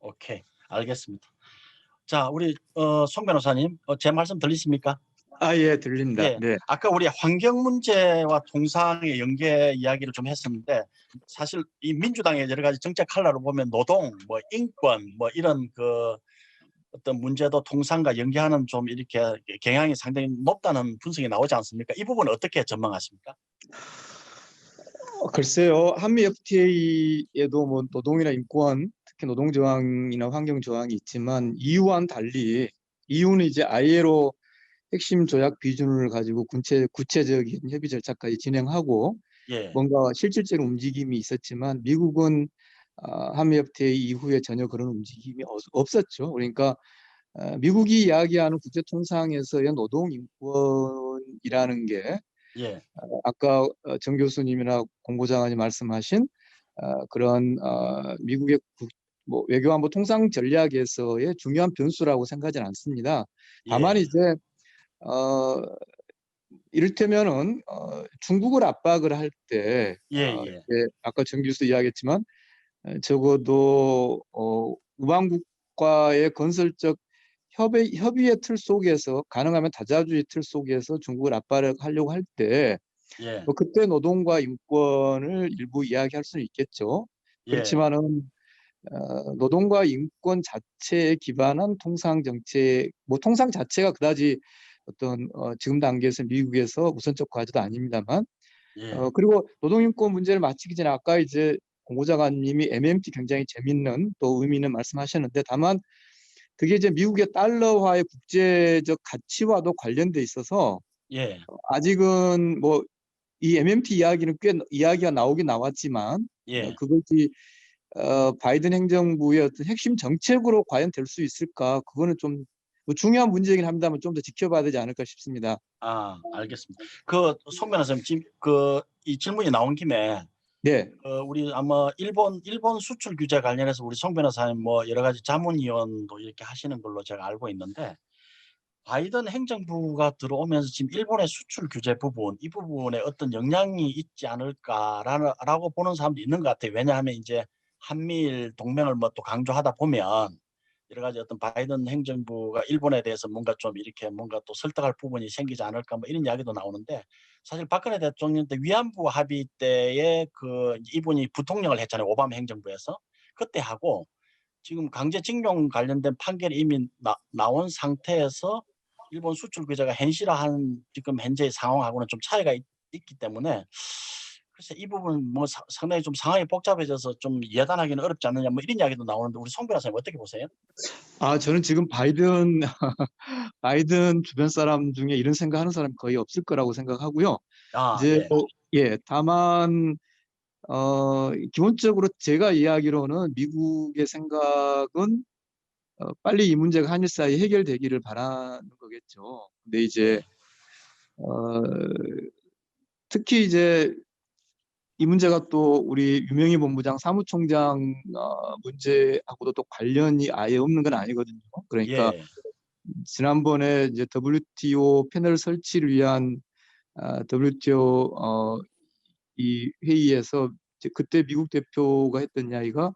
S1: 오케이, 알겠습니다. 자, 우리 송 변호사님, 제 말씀 들리십니까?
S4: 아, 예, 들립니다.
S1: 예,
S4: 네.
S1: 아까 우리 환경 문제와 통상의 연계 이야기를 좀 했었는데 사실 이 민주당의 여러 가지 정책 칼라로 보면 노동, 뭐 인권, 뭐 이런 그 어떤 문제도 통상과 연계하는 좀 이렇게 경향이 상당히 높다는 분석이 나오지 않습니까? 이 부분은 어떻게 전망하십니까?
S4: 글쎄요, 한미 FTA에도 뭐 노동이나 인권, 특히 노동 저항이나 환경 저항이 있지만 EU와는 달리 EU는 이제 ILO 핵심 조약 비준을 가지고 구체적인 협의 절차까지 진행하고
S1: 예,
S4: 뭔가 실질적인 움직임이 있었지만 미국은 한미 FTA 이후에 전혀 그런 움직임이 없었죠. 그러니까 미국이 이야기하는 국제 통상에서의 노동 인권이라는 게
S1: 예,
S4: 아까 정 교수님이나 공보장관이 말씀하신 그런 미국의 뭐 외교안보 통상 전략에서의 중요한 변수라고 생각하지는 않습니다. 다만
S1: 예,
S4: 이제 이를테면은 중국을 압박을 할 때
S1: 예, 예,
S4: 아까 정 교수 이야기했지만 적어도 우방국과의 건설적 협의의 틀 속에서 가능하면 다자주의 틀 속에서 중국을 압박하려고 할 때
S1: 예,
S4: 뭐 그때 노동과 인권을 일부 이야기할 수는 있겠죠.
S1: 예,
S4: 그렇지만은 노동과 인권 자체에 기반한 통상 정책, 뭐 통상 자체가 그다지 어떤 지금 단계에서 미국에서 우선적 과제도 아닙니다만,
S1: 예,
S4: 그리고 노동 인권 문제를 마치기 전에 아까 이제 공보장관님이 MMT 굉장히 재밌는 또 의미 있는 말씀하셨는데, 다만 그게 이제 미국의 달러화의 국제적 가치와도 관련돼 있어서
S1: 예,
S4: 아직은 뭐 이 MMT 이야기는 꽤 이야기가 나오긴 나왔지만
S1: 예.
S4: 그것이 바이든 행정부의 어떤 핵심 정책으로 과연 될 수 있을까? 그거는 좀뭐 중요한 문제이긴 합니다만 좀 더 지켜봐야 되지 않을까 싶습니다.
S1: 아, 알겠습니다. 송 변호사님, 지금 이 질문이 나온 김에
S4: 네,
S1: 우리 아마 일본 수출 규제 관련해서 우리 송 변호사님 뭐 여러 가지 자문위원도 이렇게 하시는 걸로 제가 알고 있는데 바이든 행정부가 들어오면서 지금 일본의 수출 규제 부분 이 부분에 어떤 영향이 있지 않을까라고 보는 사람도 있는 것 같아요. 왜냐하면 이제 한미일 동맹을 뭐 또 강조하다 보면 여러 가지 어떤 바이든 행정부가 일본에 대해서 뭔가 좀 이렇게 뭔가 또 설득할 부분이 생기지 않을까 뭐 이런 이야기도 나오는데 사실 박근혜 대통령 때 위안부 합의 때에 이분이 부통령을 했잖아요. 오바마 행정부에서. 그때 하고 지금 강제징용 관련된 판결이 이미 나온 상태에서 일본 수출 규제가 현실화한 지금 현재의 상황하고는 좀 차이가 있기 때문에 글쎄 이 부분 뭐 상당히 좀 상황이 복잡해져서 좀 예단하기는 어렵지 않느냐 뭐 이런 이야기도 나오는데 우리 송 변호사님 어떻게 보세요?
S4: 저는 지금 바이든 주변 사람 중에 이런 생각하는 사람이 거의 없을 거라고 생각하고요.
S1: 아,
S4: 이제
S1: 예.
S4: 다만 기본적으로 제가 이야기로는 미국의 생각은 빨리 이 문제가 한일 사이에 해결되기를 바라는 거겠죠. 근데 이제
S1: 예.
S4: 어, 특히 이제 이 문제가 또 우리 유명희 본부장 사무총장 문제하고도 또 관련이 아예 없는 건 아니거든요. 그러니까
S1: 예.
S4: 지난번에 이제 WTO 패널 설치를 위한 WTO 이 회의에서 이제 그때 미국 대표가 했던 이야기가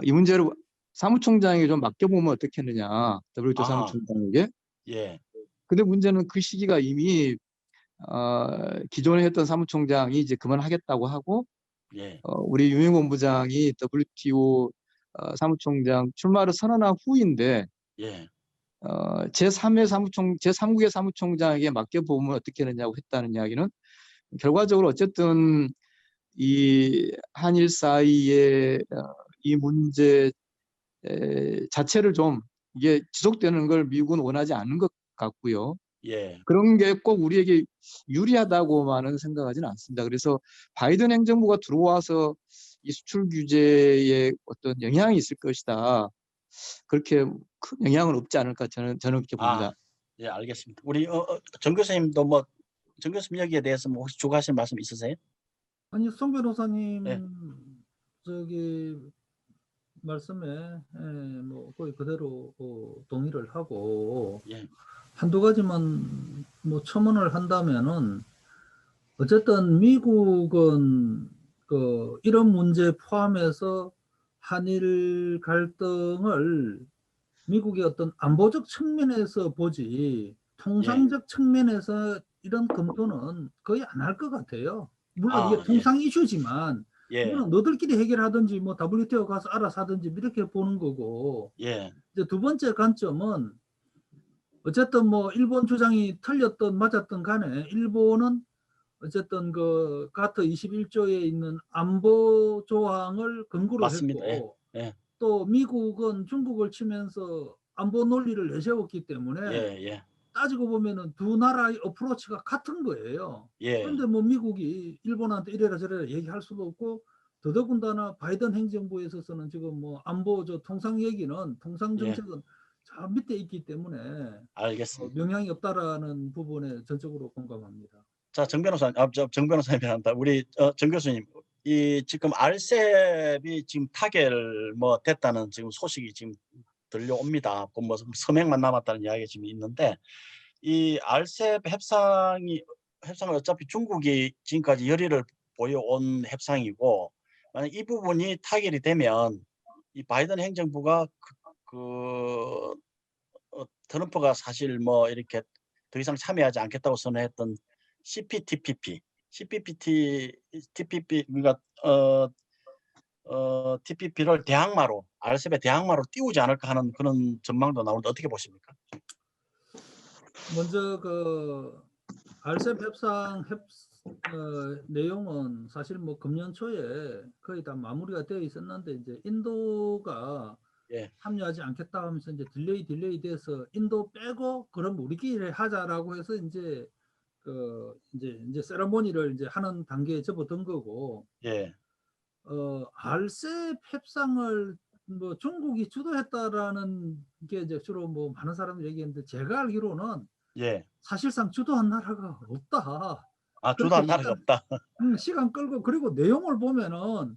S4: 이 문제를 사무총장에게 좀 맡겨보면 어떻겠느냐, WTO
S1: 아하.
S4: 사무총장에게.
S1: 예.
S4: 근데 문제는 그 시기가 이미 기존에 했던 사무총장이 이제 그만하겠다고 하고
S1: 예.
S4: 우리 유명 본부장이 WTO 사무총장 출마를 선언한 후인데
S1: 예.
S4: 제3국의 사무총장에게 맡겨보면 어떻겠느냐고 했다는 이야기는 결과적으로 어쨌든 이 한일 사이의 이 문제 자체를 좀 이게 지속되는 걸 미국은 원하지 않는 것 같고요.
S1: 예.
S4: 그런 게 꼭 우리에게 유리하다고만은 생각하지는 않습니다. 그래서 바이든 행정부가 들어와서 이 수출 규제에 어떤 영향이 있을 것이다. 그렇게 큰 영향은 없지 않을까 저는 그렇게 봅니다.
S1: 아, 예, 알겠습니다. 우리 정 교수님도 뭐 정 교수님 여기에 대해서 뭐 혹시 추가하실 말씀 있으세요?
S2: 아니, 송
S1: 예.
S2: 변호사님 저기 말씀에 뭐 거의 그대로 동의를 하고
S1: 예.
S2: 한두 가지만 뭐 첨언을 한다면은 어쨌든 미국은 이런 문제 포함해서 한일 갈등을 미국의 어떤 안보적 측면에서 보지 통상적 측면에서 이런 검토는 거의 안 할 것 같아요. 물론 이게
S1: 아, 예.
S2: 통상 이슈지만
S1: 예.
S2: 이거는 너들끼리 해결하든지 뭐 WTO 가서 알아서 하든지 이렇게 보는 거고,
S1: 예.
S2: 이제 두 번째 관점은 어쨌든 뭐 일본 주장이 틀렸던 맞았던 간에 일본은 어쨌든 그 가트 21조에 있는 안보 조항을 근거로
S1: 맞습니다. 예.
S2: 했고,
S1: 예.
S2: 또 미국은 중국을 치면서 안보 논리를 내세웠기 때문에
S1: 예.
S2: 따지고 보면은 두 나라의 어프로치가 같은 거예요.
S1: 예.
S2: 그런데 뭐 미국이 일본한테 이래라 저래라 얘기할 수도 없고, 더더군다나 바이든 행정부에 있어서는 지금 뭐 안보 통상 얘기는, 통상
S1: 예.
S2: 정책은 저 밑에 있기 때문에
S1: 알겠습니다.
S2: 영향이 없다라는 부분에 전적으로 공감합니다.
S1: 자, 정 변호사님, 정 변호사님이 한다. 우리 정 교수님, 이 지금 알셉이 지금 타결 뭐 됐다는 지금 소식이 지금 들려옵니다. 그 뭐 서명만 남았다는 이야기가 지금 있는데, 이 알셉 협상을 어차피 중국이 지금까지 열의를 보여온 협상이고, 만약 이 부분이 타결이 되면 이 바이든 행정부가 트럼프가 사실 뭐 이렇게 더 이상 참여하지 않겠다고 선언했던 TPP 그러니까 TPP를 대항마로 RCEP의 대항마로 띄우지 않을까 하는 그런 전망도 나오는데 어떻게 보십니까?
S2: 먼저 RCEP 협상 내용은 사실 뭐 금년 초에 거의 다 마무리가 되어 있었는데, 이제 인도가
S1: 예.
S2: 참여하지 않겠다 하면서 이제 딜레이 돼서 인도 빼고 그럼 우리끼리 하자라고 해서 이제 이제 세레모니를 이제 하는 단계에 접어든 거고,
S1: 예.
S2: RCEP 협상을 뭐 중국이 주도했다라는 게 이제 주로 뭐 많은 사람들이 얘기했는데, 제가 알기로는
S1: 예.
S2: 사실상 주도한 나라가 없다. 그렇게
S1: 주도한 나라가 없다.
S2: 시간 끌고, 그리고 내용을 보면은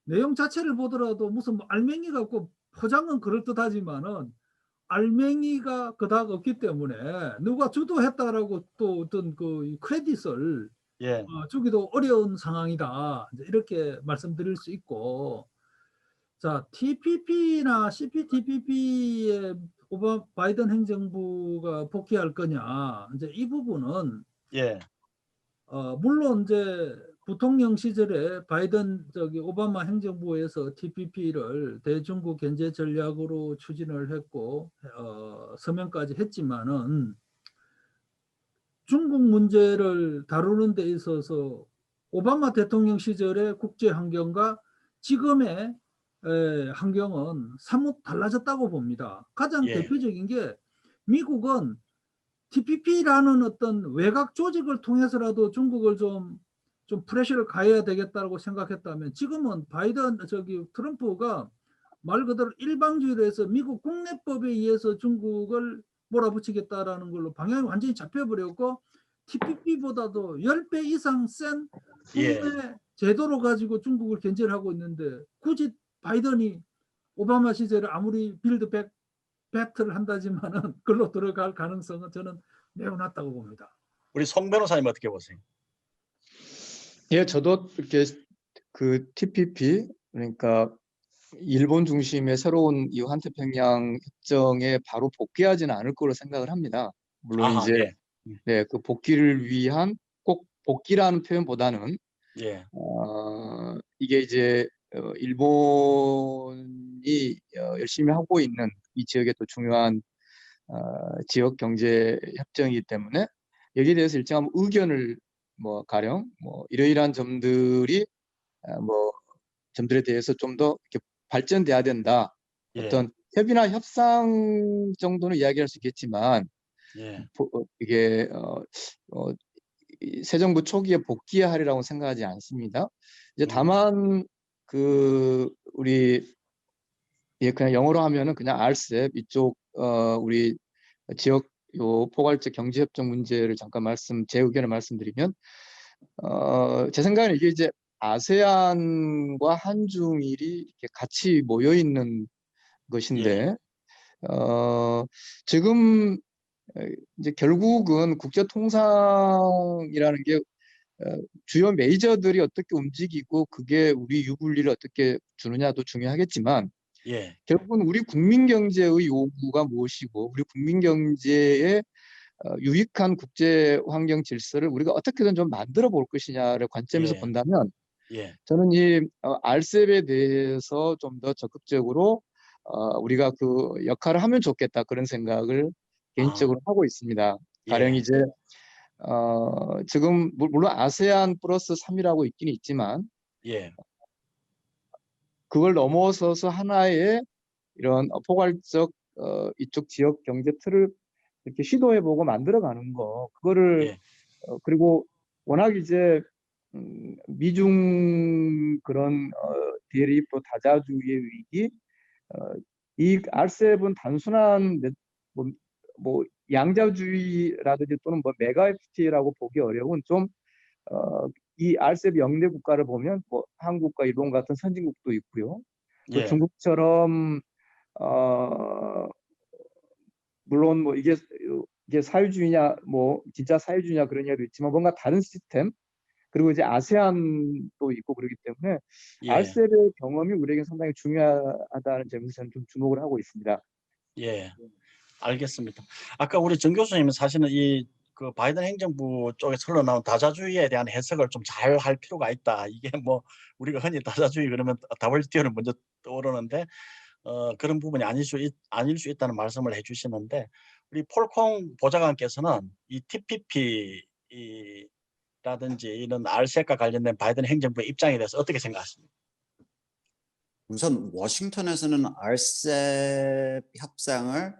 S2: 내용 자체를 보더라도 무슨 뭐 알맹이가 없고, 포장은 그럴듯하지만은 알맹이가 그닥 없기 때문에 누가 주도했다라고 또 어떤 그 크레딧을
S1: 예.
S2: 주기도 어려운 상황이다, 이렇게 말씀드릴 수 있고, 자, TPP나 CPTPP에 바이든 행정부가 복귀할 거냐, 이제 이 부분은
S1: 예.
S2: 물론 이제 부통령 시절에 바이든 오바마 행정부에서 TPP를 대중국 견제 전략으로 추진을 했고 서명까지 했지만은, 중국 문제를 다루는 데 있어서 오바마 대통령 시절의 국제 환경과 지금의 환경은 사뭇 달라졌다고 봅니다. 가장
S1: 예.
S2: 대표적인 게, 미국은 TPP라는 어떤 외곽 조직을 통해서라도 중국을 좀 프레셔를 가해야 되겠다고 생각했다면, 지금은 트럼프가 말 그대로 일방주의로 해서 미국 국내법에 의해서 중국을 몰아붙이겠다라는 걸로 방향이 완전히 잡혀버렸고, TPP보다도 10배 이상 센
S1: 예.
S2: 국내 제도로 가지고 중국을 견제를 하고 있는데, 굳이 바이든이 오바마 시절에 아무리 빌드백 배틀을 한다지만은 그걸로 들어갈 가능성은 저는 매우 낮다고 봅니다.
S1: 우리 송 변호사님 어떻게 보세요?
S4: 예, 저도 이렇게 그 TPP, 그러니까 일본 중심의 새로운 이 환태평양 협정에 바로 복귀하지는 않을 거로 생각을 합니다. 물론
S1: 아하,
S4: 이제
S1: 예.
S4: 네, 그 복귀를 위한, 꼭 복귀라는 표현보다는
S1: 예.
S4: 이게 이제 일본이 열심히 하고 있는 이 지역의 또 중요한 지역 경제 협정이기 때문에 여기에 대해서 일정한 의견을 뭐 가령 뭐 이러이러한 점들이 뭐 점들에 대해서 좀 더 이렇게 발전돼야 된다.
S1: 예.
S4: 어떤 협의나 협상 정도는 이야기할 수 있겠지만
S1: 예.
S4: 이게 새 정부 초기에 복귀하리라고 생각하지 않습니다. 이제 다만 우리 그냥 영어로 하면은 그냥 RCEP 이쪽 우리 지역 요 포괄적 경제협정 문제를 잠깐 제 의견을 말씀드리면, 제 생각에는 이게 이제 아세안과 한중일이 이렇게 같이 모여 있는 것인데, 지금 이제 결국은 국제 통상이라는 게 주요 메이저들이 어떻게 움직이고 그게 우리 유불리를 어떻게 주느냐도 중요하겠지만
S1: 예,
S4: 결국은 우리 국민 경제의 요구가 무엇이고 우리 국민 경제의 유익한 국제 환경 질서를 우리가 어떻게든 좀 만들어 볼 것이냐를 관점에서
S1: 예,
S4: 본다면
S1: 예.
S4: 저는 이 RCEP에 대해서 좀 더 적극적으로 우리가 그 역할을 하면 좋겠다 그런 생각을
S1: 아,
S4: 개인적으로 하고 있습니다. 가령
S1: 예,
S4: 이제 지금 물론 아세안 플러스 3이라고 있긴 있지만
S1: 예,
S4: 그걸 넘어서서 하나의 이런 포괄적 이쪽 지역 경제 틀을 이렇게 시도해보고 만들어가는 거 그거를
S1: 예,
S4: 그리고 워낙 이제 미중 그런 대립 또 다자주의 위기 이 RCEP은 단순한 뭐, 뭐 양자주의라든지 또는 뭐 메가 FTA라고 보기 어려운 좀 이 RCEP 영내 국가를 보면 뭐 한국과 일본 같은 선진국도 있고요. 또
S1: 예,
S4: 중국처럼 어, 물론 뭐 이게 사회주의냐 뭐 진짜 사회주의냐 그런 이야기도 있지만 뭔가 다른 시스템 그리고 이제 아세안도 있고 그러기 때문에
S1: 예,
S4: RCEP의 경험이 우리에게 상당히 중요하다는 점에서 저는 좀 주목을 하고 있습니다.
S1: 예. 알겠습니다. 아까 우리 정 교수님은 사실은 이 그 바이든 행정부 쪽에서 흘러나온 다자주의에 대한 해석을 좀 잘 할 필요가 있다. 이게 뭐 우리가 흔히 다자주의 그러면 WTO를 먼저 떠오르는데 그런 부분이 아닐 수 있다는 말씀을 해주시는데 우리 폴콩 보좌관께서는 이 TPP 라든지 이런 RCEP과 관련된 바이든 행정부의 입장에 대해서 어떻게 생각하십니까?
S3: 우선 워싱턴에서는 RCEP 협상을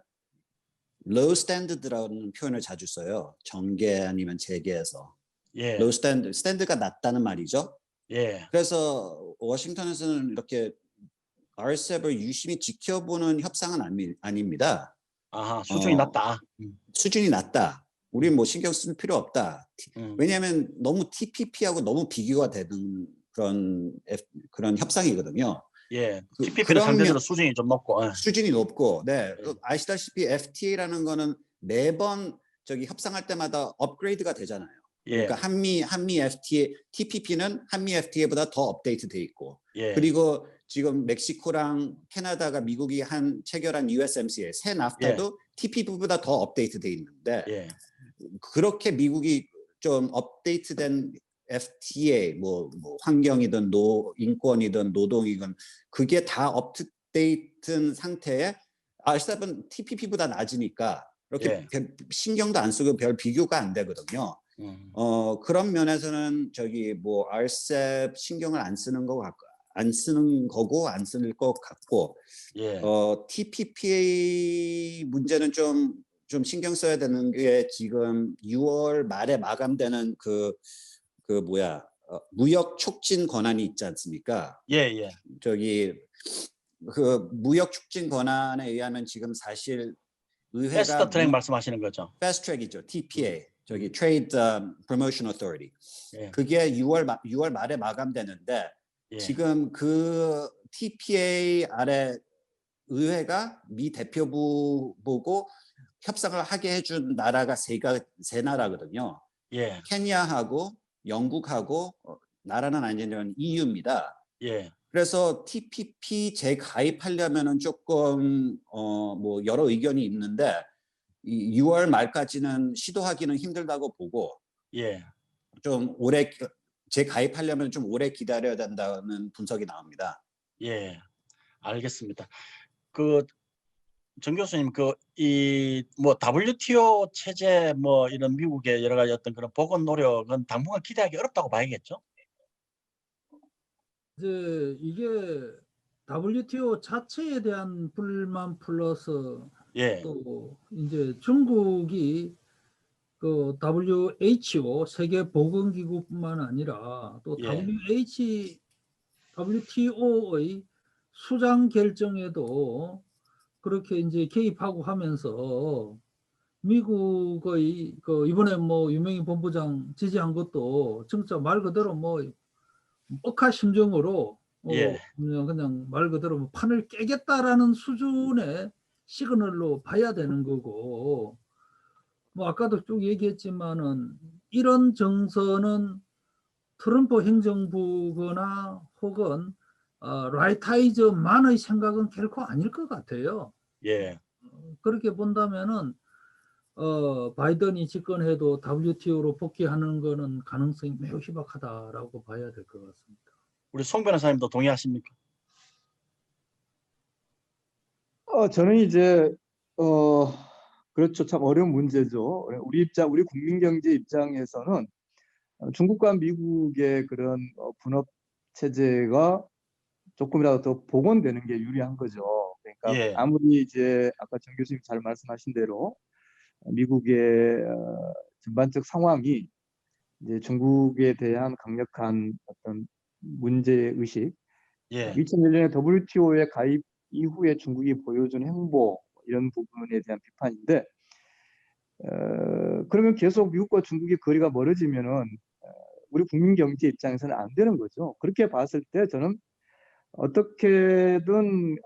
S3: low standard라는 표현을 자주 써요. 정계 아니면 재계에서.
S1: 예,
S3: low standard, 스탠드가 낮다는 말이죠.
S1: 예,
S3: 그래서 워싱턴에서는 이렇게 RCEP을 유심히 지켜보는 협상은 아닙니다.
S1: 아하, 수준이 낮다.
S3: 수준이 낮다. 우리 뭐 신경 쓸 필요 없다.
S1: 음,
S3: 왜냐하면 너무 TPP하고 너무 비교가 되는 그런 협상이거든요.
S1: 예, TPP는
S3: 그런
S1: 상대적으로 수준이 좀 높고,
S3: 수준이 높고, 네,
S1: 예,
S3: 아시다시피 FTA라는 거는 매번 저기 협상할 때마다 업그레이드가 되잖아요.
S1: 예,
S3: 그러니까 한미 FTA, TPP는 한미 FTA보다 더 업데이트돼 있고,
S1: 예,
S3: 그리고 지금 멕시코랑 캐나다가 미국이 체결한 USMCA 새
S1: 예,
S3: 나프타도 TPP보다 더 업데이트돼 있는데
S1: 예,
S3: 그렇게 미국이 좀 업데이트된 FTA 뭐 환경이든 인권이든 노동이든 그게 다 업데이트된 상태에 RCEP은 TPP보다 낮으니까 이렇게
S1: 예,
S3: 신경도 안 쓰고 별 비교가 안 되거든요.
S1: 음,
S3: 그런 면에서는 저기 뭐 RCEP 신경을 안 쓰는 거 같고 안 쓰는 거고 안 쓸 것 같고
S1: 예,
S3: TPPA 문제는 좀 신경 써야 되는 게 지금 6월 말에 마감되는 무역 촉진 권한이 있지 않습니까?
S1: 예, 예,
S3: 저기 그 무역 촉진 권한에 의하면 지금 사실
S1: 패스트
S3: 의회가
S1: 트랙 말씀하시는 거죠?
S3: 패스트 트랙이죠. TPA. 저기 Trade Promotion Authority.
S1: 예,
S3: 그게 6월 말에 마감되는데
S1: 예,
S3: 지금 그 TPA 아래 의회가 미 대표부 보고 협상을 하게 해준 나라가 세 나라거든요.
S1: 예,
S3: 케냐하고 영국하고 나라는 아니지만 EU입니다.
S1: 예,
S3: 그래서 TPP 재가입하려면은 조금 뭐 여러 의견이 있는데 이 6월 말까지는 시도하기는 힘들다고 보고
S1: 예,
S3: 좀 오래 재가입하려면 좀 오래 기다려야 된다는 분석이 나옵니다.
S1: 예, 알겠습니다. 그 정 교수님, 뭐 WTO 체제 뭐 이런 미국의 여러 가지 어떤 그런 보건 노력은 당분간 기대하기 어렵다고 봐야겠죠?
S2: 이제 이게 WTO 자체에 대한 불만 플러스
S1: 예,
S2: 또 이제 중국이 그 WHO 세계보건기구뿐만 아니라 또
S1: 예,
S2: WTO의 수장 결정에도 그렇게 이제 개입하고 하면서 미국의 그 이번에 뭐 유명희 본부장 지지한 것도 진짜 말 그대로 뭐 억하심정으로
S1: 예,
S2: 그냥 말 그대로 뭐 판을 깨겠다라는 수준의 시그널로 봐야 되는 거고 뭐 아까도 쭉 얘기했지만은 이런 정서는 트럼프 행정부거나 혹은 라이타이저만의 생각은 결코 아닐 것 같아요.
S1: 예.
S2: 그렇게 본다면은 바이든이 집권해도 WTO로 복귀하는 거는 가능성이 매우 희박하다라고 봐야 될 것 같습니다.
S1: 우리 송 변호사님도 동의하십니까?
S4: 저는 이제 그렇죠. 참 어려운 문제죠. 우리 국민 경제 입장에서는 중국과 미국의 그런 분업 체제가 조금이라도 더 복원되는 게 유리한 거죠. 그러니까
S1: 예.
S4: 아무리 이제 아까 정 교수님 잘 말씀하신 대로 미국의 전반적 상황이 이제 중국에 대한 강력한 어떤 문제 의식,
S1: 예.
S4: 2001년에 WTO에 가입 이후에 중국이 보여준 행보 이런 부분에 대한 비판인데 그러면 계속 미국과 중국의 거리가 멀어지면은 우리 국민 경제 입장에서는 안 되는 거죠. 그렇게 봤을 때 저는 어떻게든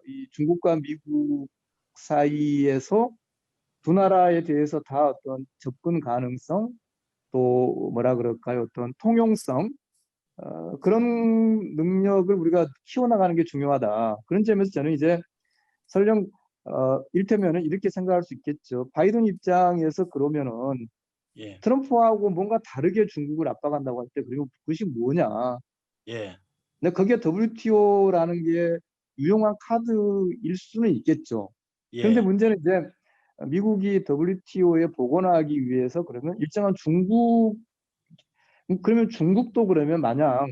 S4: 이 중국과 미국 사이에서 두 나라에 대해서 다 어떤 접근 가능성 또 뭐라 그럴까요? 어떤 통용성 그런 능력을 우리가 키워나가는 게 중요하다. 그런 점에서 저는 이제 설령 이를테면은 이렇게 생각할 수 있겠죠. 바이든 입장에서 그러면은
S1: 예.
S4: 트럼프하고 뭔가 다르게 중국을 압박한다고 할 때 그리고 그것이 뭐냐?
S1: 예.
S4: 근데 거기에 WTO라는 게 유용한 카드일 수는 있겠죠. 그런데
S1: 예.
S4: 문제는 이제 미국이 WTO에 복원하기 위해서 그러면 일정한 그러면 중국도 그러면 마냥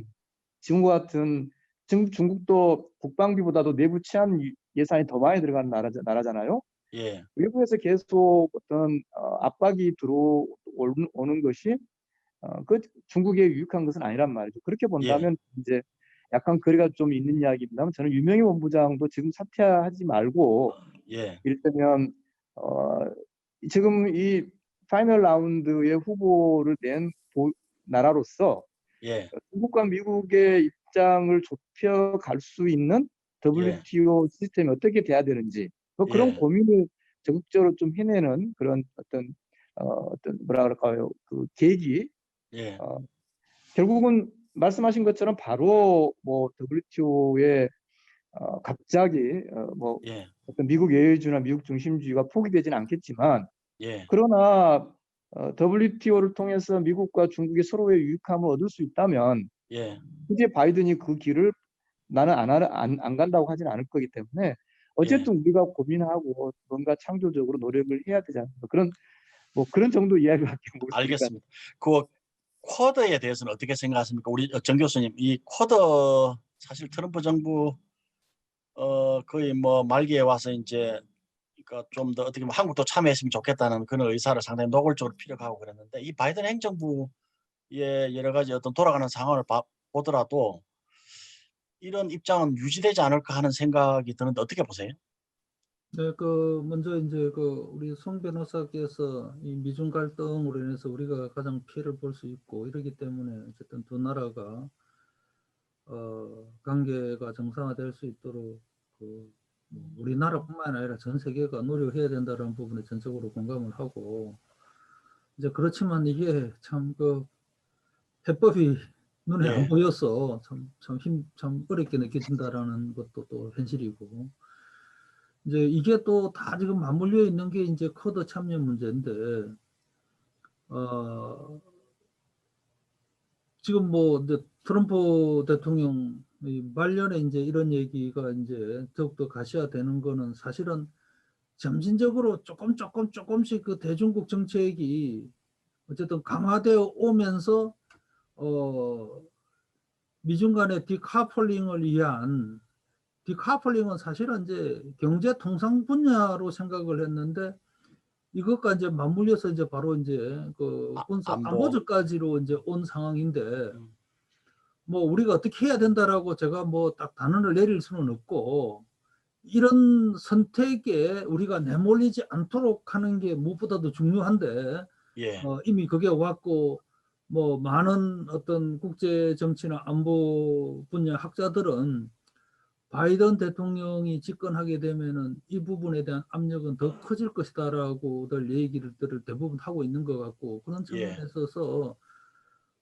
S4: 지금과 같은 중국도 국방비보다도 내부 치안 예산이 더 많이 들어가는 나라잖아요.
S1: 예.
S4: 외부에서 계속 어떤 압박이 들어오는 것이 그 중국에 유익한 것은 아니란 말이죠. 그렇게
S1: 예.
S4: 본다면 이제 약간 거리가 좀 있는 이야기입니다만 저는 유명희 본부장도 지금 사퇴하지 말고
S1: 예.
S4: 이를테면 어, 지금 이 파이널 라운드의 후보를 낸 나라로서
S1: 예.
S4: 중국과 미국의 입장을 좁혀갈 수 있는
S1: 예.
S4: WTO 시스템이 어떻게 돼야 되는지 뭐 그런
S1: 예.
S4: 고민을 적극적으로 좀 해내는 그런 어떤 뭐라 그럴까요 그 계기
S1: 예.
S4: 결국은 말씀하신 것처럼 바로 뭐 WTO에 갑자기 뭐
S1: 예.
S4: 어떤 미국 외교주의나 미국 중심주의가 포기되지는 않겠지만
S1: 예.
S4: 그러나 WTO를 통해서 미국과 중국이 서로의 유익함을 얻을 수 있다면
S1: 예.
S4: 굳이 바이든이 그 길을 나는 안 간다고 하진 않을 거기 때문에
S1: 예.
S4: 어쨌든 우리가 고민하고 뭔가 창조적으로 노력을 해야 되지 않을까 그런 정도 이야기밖에 못 드릴까.
S1: 알겠습니다. 그 쿼드에 대해서는 어떻게 생각하십니까? 우리 정 교수님, 이 쿼드 사실 트럼프 정부 거의 뭐 말기에 와서 이제 그러니까 좀 더 어떻게 보면 한국도 참여했으면 좋겠다는 그런 의사를 상당히 노골적으로 피력하고 그랬는데 이 바이든 행정부의 여러 가지 어떤 돌아가는 상황을 보더라도 이런 입장은 유지되지 않을까 하는 생각이 드는데 어떻게 보세요?
S2: 네, 먼저 이제 우리 송 변호사께서 이 미중 갈등으로 인해서 우리가 가장 피해를 볼 수 있고 이러기 때문에 어쨌든 두 나라가 관계가 정상화될 수 있도록 뭐 우리나라뿐만 아니라 전 세계가 노력해야 된다는 부분에 전적으로 공감을 하고 이제 그렇지만 이게 참 해법이 눈에 안
S1: 예.
S2: 보여서 참 어렵게 느껴진다라는 것도 또 현실이고 이제 이게 또 다 지금 맞물려 있는 게 이제 쿼드 참여 문제인데 지금 뭐 이제 트럼프 대통령 말년에 이제 이런 얘기가 이제 더욱더 가시화되는 거는 사실은 점진적으로 조금씩 그 대중국 정책이 어쨌든 강화되어 오면서 미중 간의 디카플링을 위한 디카플링은 사실은 이제 경제 통상 분야로 생각을 했는데 이것과 이제 맞물려서 이제 바로 이제 군사
S1: 안보.
S2: 안보적까지로 이제 온 상황인데
S1: 음.
S2: 뭐 우리가 어떻게 해야 된다라고 제가 뭐 딱 단언을 내릴 수는 없고 이런 선택에 우리가 내몰리지 않도록 하는 게 무엇보다도 중요한데
S1: 예.
S2: 이미 그게 왔고 뭐 많은 어떤 국제 정치나 안보 분야 학자들은 바이든 대통령이 집권하게 되면은 이 부분에 대한 압력은 더 커질 것이다라고들 얘기를 대부분 하고 있는 것 같고 그런
S1: 예.
S2: 측면에 있어서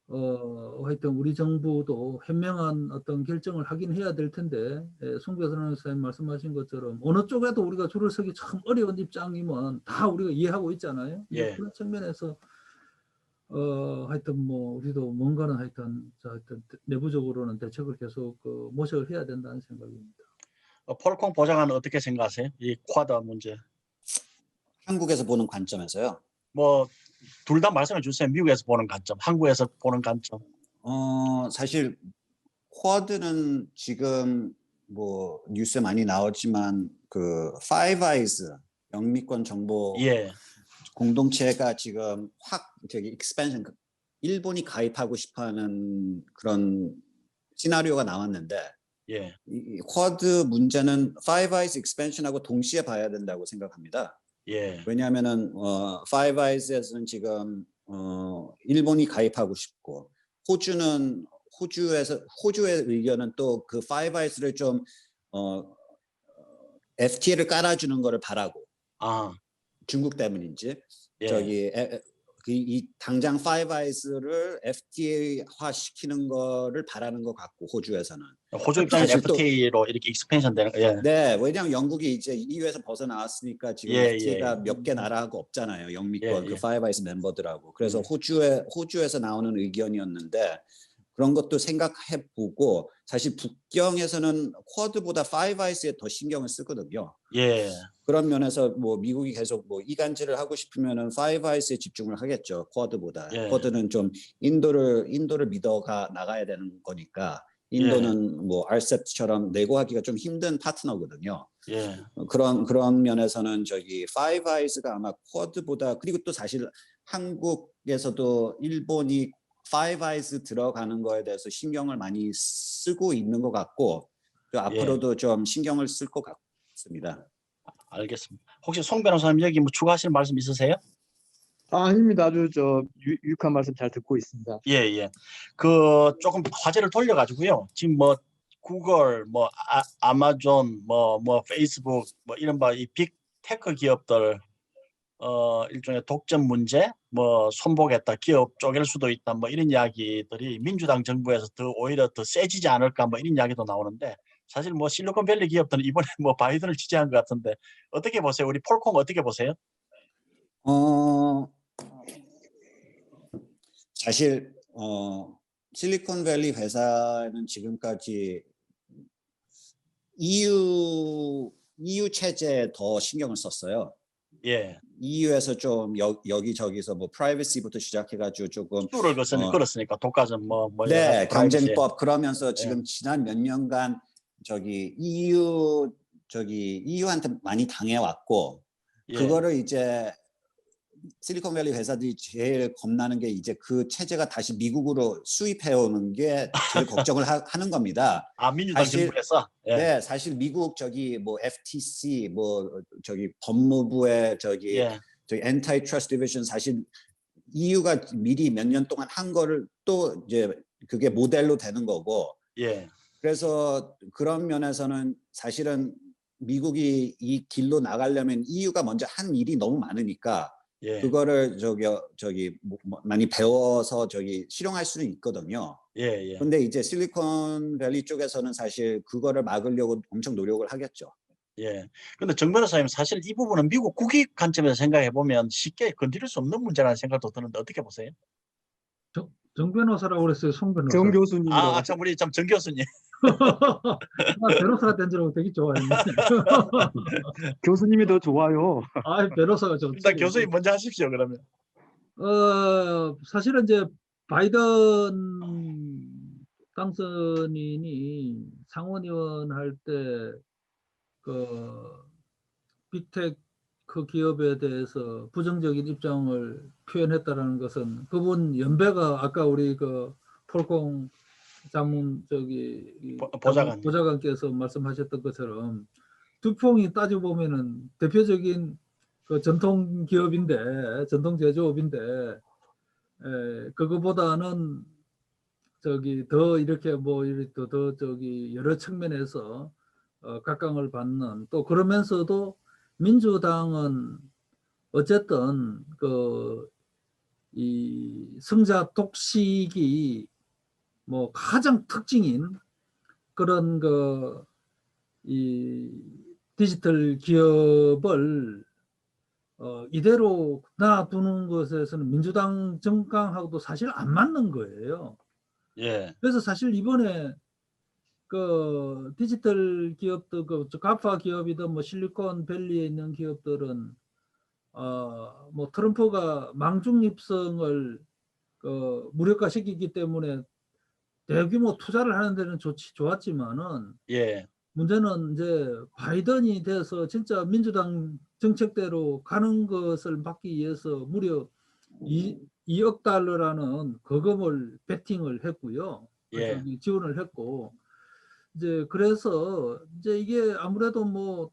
S2: 하여튼 우리 정부도 현명한 어떤 결정을 하긴 해야 될 텐데, 송교선 아나운서님 말씀하신 것처럼 어느 쪽에도 우리가 줄을 서기 참 어려운 입장이면 다 우리가 이해하고 있잖아요. 이제
S1: 예.
S2: 그런 측면에서 하여튼 뭐 우리도 뭔가는 하여튼 내부적으로는 대책을 계속 모색을 해야 된다는 생각입니다.
S1: 폴콩 보좌관은 어떻게 생각하세요? 이 쿼드 문제.
S3: 한국에서 보는 관점에서요.
S1: 뭐 둘 다 말씀해 주세요. 미국에서 보는 관점, 한국에서 보는 관점.
S3: 사실 쿼드는 지금 뭐 뉴스에 많이 나왔지만 그 파이브 아이즈 영미권 정보
S1: 예,
S3: 공동체가 지금 확 저기 익스펜션, 일본이 가입하고 싶어하는 그런 시나리오가 나왔는데,
S1: 예,
S3: 이 쿼드 문제는 파이브 아이즈 익스펜션하고 동시에 봐야 된다고 생각합니다.
S1: 예,
S3: 왜냐하면은 파이브 아이즈에서는 지금 일본이 가입하고 싶고, 호주의 의견은 또 그 파이브 아이즈를 좀 FTA를 깔아주는 거를 바라고,
S1: 아,
S3: 중국 때문인지
S1: 예,
S3: 저기 이 당장 파이브 아이즈를 FTA화 시키는 거를 바라는 것 같고, 호주에서는.
S1: 호주 입장에서
S3: 사실 또-
S1: FTA로 이렇게 익스펜션 되는 거. 예,
S3: 네, 왜냐하면 영국이 이제 EU에서 벗어나왔으니까 지금
S1: 예,
S3: FTA가
S1: 예.
S3: 몇 개 나라하고 없잖아요. 영미권
S1: 예,
S3: 그
S1: 예.
S3: 파이브 아이즈 멤버들하고. 그래서
S1: 음.
S3: 호주에서 나오는 의견이었는데, 그런 것도 생각해 보고, 사실 북경에서는 쿼드보다 파이브 아이즈에 더 신경을 쓰거든요.
S1: 예,
S3: 그런 면에서 뭐 미국이 계속 뭐 이간질을 하고 싶으면은 파이브 아이즈에 집중을 하겠죠. 쿼드보다.
S1: 예.
S3: 쿼드는 좀 인도를 믿어가 나가야 되는 거니까. 인도는 뭐 RCEP처럼 내고하기가 좀 힘든 파트너거든요.
S1: 예,
S3: 그런 면에서는 저기 파이브 아이즈가 아마 쿼드보다, 그리고 또 사실 한국에서도 일본이 파이브 아이즈 들어가는 거에 대해서 신경을 많이 쓰고 있는 것 같고, 또 앞으로도 좀 신경을 쓸 것 같습니다.
S1: 알겠습니다. 혹시 송 변호사님 여기 뭐 추가하실 말씀 있으세요?
S4: 아닙니다. 아주 유익한 말씀 잘 듣고 있습니다.
S1: 예, 예. 그 조금 화제를 돌려가지고요. 지금 뭐 구글, 뭐 아마존, 뭐 페이스북, 뭐 이른바 이 빅테크 기업들 일종의 독점 문제, 뭐 손보겠다, 기업 쪼갤 수도 있다, 뭐 이런 이야기들이 민주당 정부에서 오히려 더 세지지 않을까, 뭐 이런 이야기도 나오는데, 사실 뭐 실리콘밸리 기업들은 이번에 뭐 바이든을 지지한 것 같은데 어떻게 보세요? 우리 폴콩 어떻게 보세요?
S3: 사실 실리콘밸리 회사는 지금까지 EU 체제에 더 신경을 썼어요.
S1: 예,
S3: EU에서 좀 여기저기서 뭐 프라이버시부터 시작해가지고 조금
S1: 수를 걸었으니까 독과점 뭐
S3: 네,
S1: 여러 가지
S3: 경쟁법, 그러면서
S1: 예.
S3: 지금 지난 몇 년간 저기 EU한테 많이 당해왔고,
S1: 예,
S3: 그거를 이제 실리콘밸리 회사들이 제일 겁나는 게 이제 그 체제가 다시 미국으로 수입해 오는 게 제일 걱정을 하는 겁니다.
S1: 민주당
S3: 사실-
S1: 정부에서 예,
S3: 네, 사실 미국 저기 뭐 FTC 뭐 저기 법무부의 저기
S1: 예,
S3: 엔타이트러스트 디비전, 사실 EU가 미리 몇 년 동안 한 거를 또 이제 그게 모델로 되는 거고,
S1: 예,
S3: 그래서 그런 면에서는 사실은 미국이 이 길로 나가려면 EU가 먼저 한 일이 너무 많으니까
S1: 예,
S3: 그거를 저기 많이 배워서 저기 실용할 수는 있거든요.
S1: 예, 예.
S3: 근데 이제 실리콘밸리 쪽에서는 사실 그거를 막으려고 엄청 노력을 하겠죠.
S1: 예. 근데 정 변호사님, 사실 이 부분은 미국 국익 관점에서 생각해 보면 쉽게 건드릴 수 없는 문제라는 생각도 드는데 어떻게 보세요?
S2: 정 변호사라고 그랬어요, 송 변호사.
S4: 정 교수님이라고
S1: 참 우리 참 정 교수님.
S2: 나 변호사가 된 줄 알고 되게 좋아했네.
S4: 교수님이 더 좋아요.
S2: 변호사가 좋지.
S1: 일단 교수님 먼저 하십시오 그러면.
S2: 사실은 이제 바이든 당선인이 상원의원 할 때 빅테크 기업에 대해서 부정적인 입장을 표현했다라는 것은 그분 연배가 아까 우리 폴콩
S1: 보좌관.
S2: 보좌관께서 말씀하셨던 것처럼 두퐁이 따지고 보면은 대표적인 전통 기업인데, 전통 제조업인데, 그거보다는 더 이렇게 더 여러 측면에서 각광을 받는, 또 그러면서도 민주당은 어쨌든 이 성자 독식이 뭐 가장 특징인 그런 이 디지털 기업을 이대로 놔두는 것에서는 민주당 정강하고도 사실 안 맞는 거예요.
S1: 예.
S2: 그래서 사실 이번에 그 디지털 기업들, 저 가파 기업이든 뭐 실리콘밸리에 있는 기업들은 뭐 트럼프가 망중립성을 무력화시키기 때문에 대규모 투자를 하는 데는 좋았지만은
S1: 예.
S2: 문제는 이제 바이든이 돼서 진짜 민주당 정책대로 가는 것을 막기 위해서 무려 2억 달러라는 거금을 베팅을 했고요.
S1: 예.
S2: 지원을 했고, 이제 그래서 이제 이게 아무래도 뭐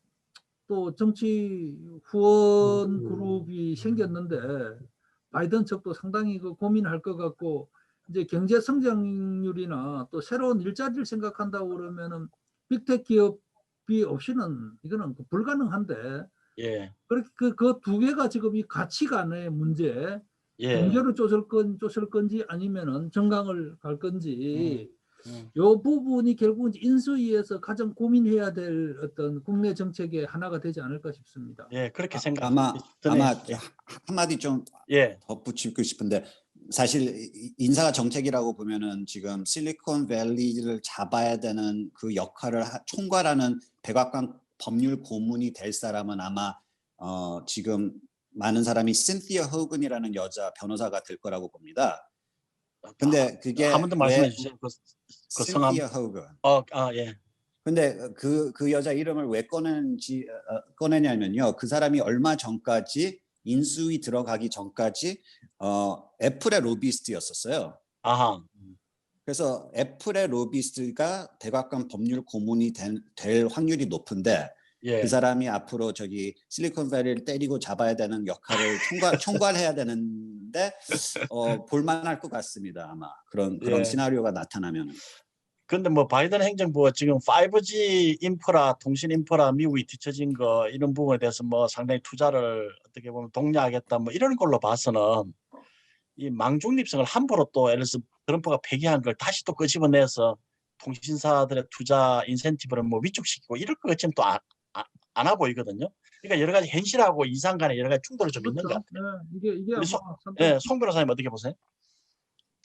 S2: 또 정치 후원 그룹이 생겼는데 바이든 측도 상당히 고민할 것 같고, 이제 경제 성장률이나 또 새로운 일자리를 생각한다고 그러면은 빅테크 기업이 없이는 이거는 불가능한데,
S1: 예.
S2: 그렇게 그 두 개가 지금 이 가치관의 문제,
S1: 예.
S2: 경제로 쫓을 건지 아니면은 정강을 갈 건지,
S1: 음.
S2: 요 부분이 결국은 인수위에서 가장 고민해야 될 어떤 국내 정책의 하나가 되지 않을까 싶습니다.
S1: 예. 그렇게
S3: 아마
S1: 드네요.
S3: 한마디 좀
S1: 예.
S3: 덧붙이고 싶은데, 사실 인사가 정책이라고 보면은 지금 실리콘밸리를 잡아야 되는 그 역할을 총괄하는 백악관 법률 고문이 될 사람은 아마 지금 많은 사람이 신티아 호근이라는 여자 변호사가 될 거라고 봅니다. 근데 그게
S1: 한 번 더 말씀해 주세요. 그 성함.
S3: 신티아 호근.
S1: 예.
S3: 근데 그 여자 이름을 왜 꺼내냐면요, 그 사람이 얼마 전까지 인수위 들어가기 전까지 애플의 로비스트였었어요.
S1: 아하.
S3: 그래서 애플의 로비스트가 백악관 법률 고문이 될 확률이 높은데,
S1: 예.
S3: 그 사람이 앞으로 저기 실리콘밸리를 때리고 잡아야 되는 역할을 총괄해야 되는데 볼만할 것 같습니다. 아마 그런
S1: 예.
S3: 시나리오가 나타나면은.
S1: 근데 뭐 바이든 행정부가 지금 5G 인프라, 통신 인프라 미국이 뒤처진 거 이런 부분에 대해서 뭐 상당히 투자를 어떻게 보면 독려하겠다 뭐 이런 걸로 봐서는 이 망중립성을 함부로 또 예를 들어서 트럼프가 폐기한 걸 다시 또 끄집어내서 통신사들의 투자 인센티브를 뭐 위축시키고 이럴 것 같지는 또 안 하고 있거든요. 그러니까 여러 가지 현실하고 이상 간에 여러 가지 충돌이 좀 있는 것
S2: 그렇죠.
S1: 같아요.
S2: 네, 이게
S1: 우리
S2: 아마
S1: 송 변호사님 어떻게 보세요?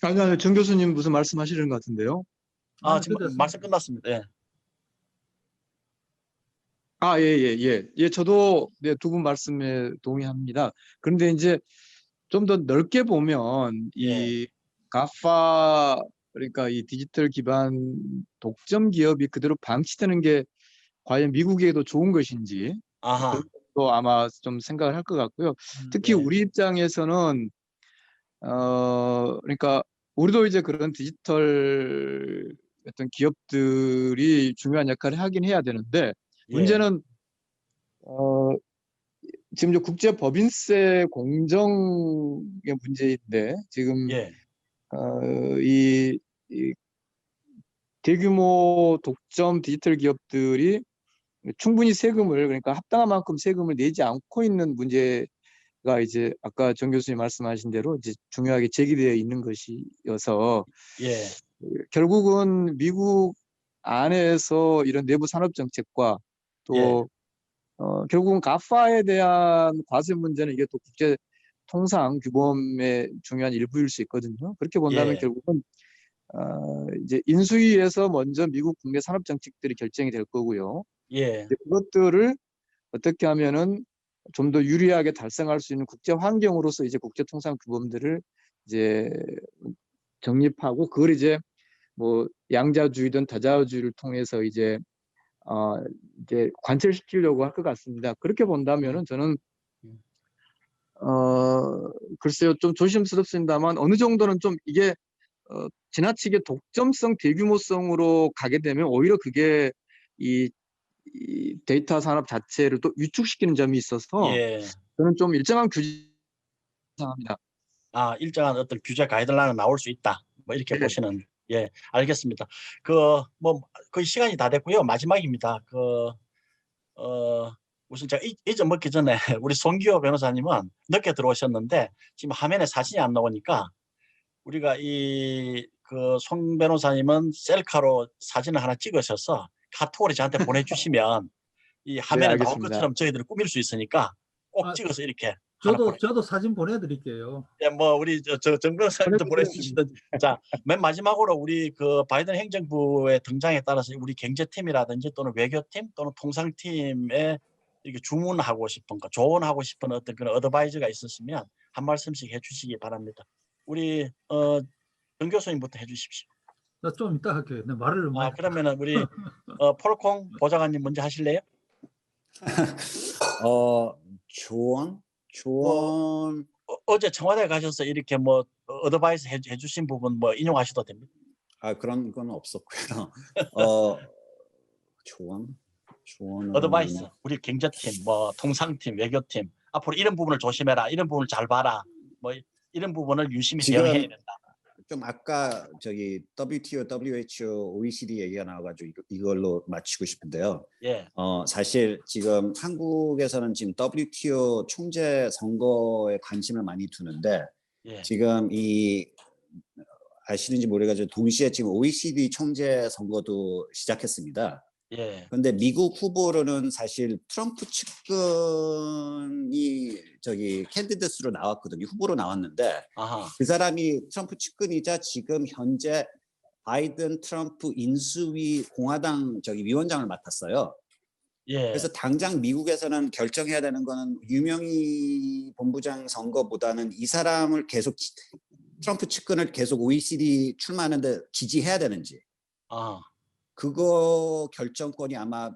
S4: 아니, 정 교수님 무슨 말씀하시는 것 같은데요?
S1: 지금
S2: 끝났습니다.
S1: 말씀 끝났습니다. 예.
S4: 예, 저도 네, 두 분 말씀에 동의합니다. 그런데 이제 좀 더 넓게 보면 이 가파, 그러니까 이 디지털 기반 독점 기업이 그대로 방치되는 게 과연 미국에도 좋은 것인지
S1: 아하.
S4: 그런 것도 아마 좀 생각을 할 것 같고요. 특히
S1: 예.
S4: 우리 입장에서는 그러니까 우리도 이제 그런 디지털 어떤 기업들이 중요한 역할을 하긴 해야 되는데, 문제는 지금 이제 국제 법인세 공정의 문제인데, 지금
S1: 예.
S4: 이 대규모 독점 디지털 기업들이 충분히 세금을, 그러니까 합당한 만큼 세금을 내지 않고 있는 문제가 이제 아까 정 교수님 말씀하신 대로 이제 중요하게 제기되어 있는 것이어서,
S1: 예.
S4: 결국은 미국 안에서 이런 내부 산업 정책과 또 결국은 가파에 대한 과세 문제는 이게 또 국제 통상 규범의 중요한 일부일 수 있거든요. 그렇게 본다면
S1: 예.
S4: 결국은 이제 인수위에서 먼저 미국 국내 산업 정책들이 결정이 될 거고요.
S1: 예.
S4: 이제 그것들을 어떻게 하면은 좀 더 유리하게 달성할 수 있는 국제 환경으로서 이제 국제 통상 규범들을 이제 정립하고, 그걸 이제 뭐 양자주의든 다자주의를 통해서 이제 관철시키려고 할 것 같습니다. 그렇게 본다면은 저는 글쎄요, 좀 조심스럽습니다만 어느 정도는 좀 이게 지나치게 독점성, 대규모성으로 가게 되면 오히려 그게 이 데이터 산업 자체를 또 위축시키는 점이 있어서
S1: 예.
S4: 저는 좀 일정한 규제 합니다.
S1: 일정한 어떤 규제 가이드라인은 나올 수 있다. 뭐 이렇게
S4: 네.
S1: 보시는. 예, 알겠습니다. 뭐 거의 시간이 다 됐고요. 마지막입니다. 우선 우선 제가 잊어먹기 전에 우리 송기호 변호사님은 늦게 들어오셨는데 지금 화면에 사진이 안 나오니까 우리가 그 송 변호사님은 셀카로 사진을 하나 찍으셔서 카톡으로 저한테 보내주시면 이 화면에 나올
S4: 알겠습니다.
S1: 것처럼 저희들을 꾸밀 수 있으니까 꼭
S2: 아,
S1: 찍어서 이렇게 하나
S2: 저도 사진 보내드릴게요.
S1: 예, 뭐 우리 정 변호사님도
S4: 보내드리겠습니다.
S1: 보내주시든 자, 맨 마지막으로 우리 그 바이든 행정부의 등장에 따라서 우리 경제팀이라든지 또는 외교팀 또는 통상팀에 이렇게 주문하고 싶은 거, 조언하고 싶은 어떤 그런 어드바이저가 있으시면 한 말씀씩 해주시기 바랍니다. 우리 정 교수님부터 해주십시오.
S2: 나 좀 이따 할게요. 내 말을 많이.
S1: 그러면은 우리 폴콩 보좌관님 먼저 하실래요?
S3: 조언?
S1: 어제 청와대 가셔서 이렇게 뭐 어드바이스 해주신 부분 뭐 인용하셔도 됩니다.
S3: 그런 건 없었고요. 조언은
S1: 어드바이스 우리 경제팀 뭐 통상팀 외교팀 앞으로 이런 부분을 조심해라, 이런 부분을 잘 봐라, 뭐 이런 부분을 유심히
S3: 지금
S1: 대응해야 된다.
S3: 좀 아까 저기 WTO, WHO, OECD 얘기가 나와가지고 이걸로 마치고 싶은데요.
S1: 예,
S3: 사실 지금 한국에서는 지금 WTO 총재 선거에 관심을 많이 두는데
S1: 예,
S3: 지금 아시는지 모르겠지만 동시에 지금 OECD 총재 선거도 시작했습니다.
S1: 예,
S3: 그런데 미국 후보로는 사실 트럼프 측근이 저기 캔디데이트로 나왔거든요. 후보로 나왔는데
S1: 아하,
S3: 그 사람이 트럼프 측근이자 지금 현재 바이든 트럼프 인수위 공화당 저기 위원장을 맡았어요.
S1: 예,
S3: 그래서 당장 미국에서는 결정해야 되는 거는 유명희 본부장 선거보다는 이 사람을 계속 트럼프 측근을 계속 OECD 출마하는데 지지해야 되는지
S1: 아,
S3: 그거 결정권이 아마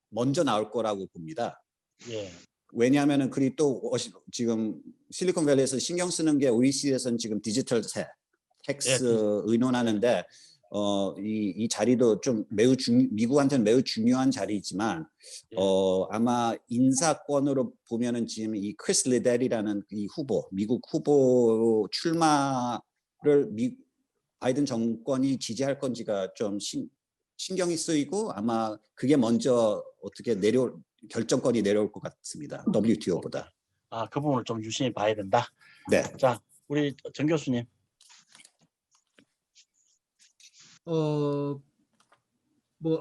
S3: 먼저 나올 거라고 봅니다.
S1: 예,
S3: 왜냐하면은 그리고 또 지금 실리콘밸리에서 신경 쓰는 게 OECD에서는 지금 디지털 텍스 의논하는데 이 자리도 좀 미국한테는 매우 중요한 자리지만
S1: 예.
S3: 아마 인사권으로 보면은 지금 이 크리스 리델이라는 이 후보 미국 후보 출마를 바이든 정권이 지지할 건지가 좀 신경이 쓰이고 아마 그게 먼저 어떻게 결정권이 내려올 것 같습니다. WTO보다.
S1: 그 부분을 좀 유심히 봐야 된다.
S3: 네.
S1: 자, 우리 정 교수님.
S2: 뭐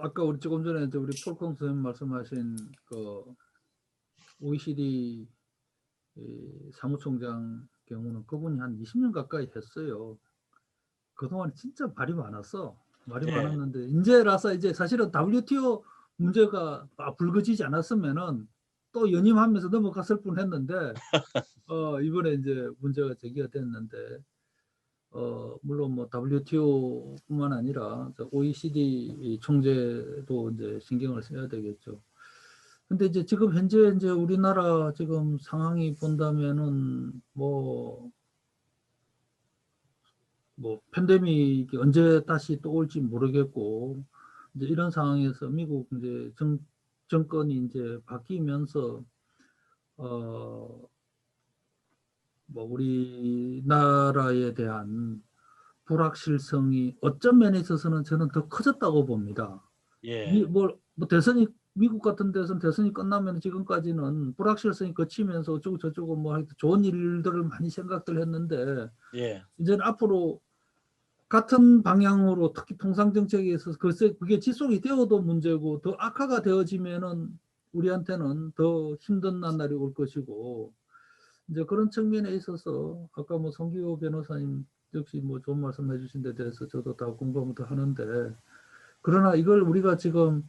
S2: 아까 우리 조금 전에 이제 우리 폴콩 선생님 말씀하신 그 OECD 사무총장 경우는 그분이 한 20년 가까이 했어요. 그동안 진짜 말이 많았어. 말이
S1: 예.
S2: 많았는데 이제라서 이제 사실은 WTO 문제가 불거지지 않았으면은 또 연임하면서 넘어갔을 뻔했는데 이번에 이제 문제가 제기가 됐는데 물론 뭐 WTO뿐만 아니라 OECD 총재도 이제 신경을 써야 되겠죠. 근데 이제 지금 현재 이제 우리나라 지금 상황이 본다면은 뭐 팬데믹이 언제 다시 또 올지 모르겠고 이제 이런 상황에서 미국 이제 정권이 이제 바뀌면서 뭐 우리나라에 대한 불확실성이 어떤 면에 있어서는 저는 더 커졌다고 봅니다.
S1: 예.
S2: 뭐 대선이 미국 같은 데서는 대선이 끝나면 지금까지는 불확실성이 거치면서 어쩌고 저쩌고 뭐 좋은 일들을 많이 생각들 했는데
S1: 예.
S2: 이제는 앞으로 같은 방향으로 특히 통상정책에 있어서 글쎄 그게 지속이 되어도 문제고 더 악화가 되어지면은 우리한테는 더 힘든 날이 올 것이고 이제 그런 측면에 있어서 아까 뭐 송기호 변호사님 역시 뭐 좋은 말씀해 주신 데 대해서 저도 다 공감을 하는데 그러나 이걸 우리가 지금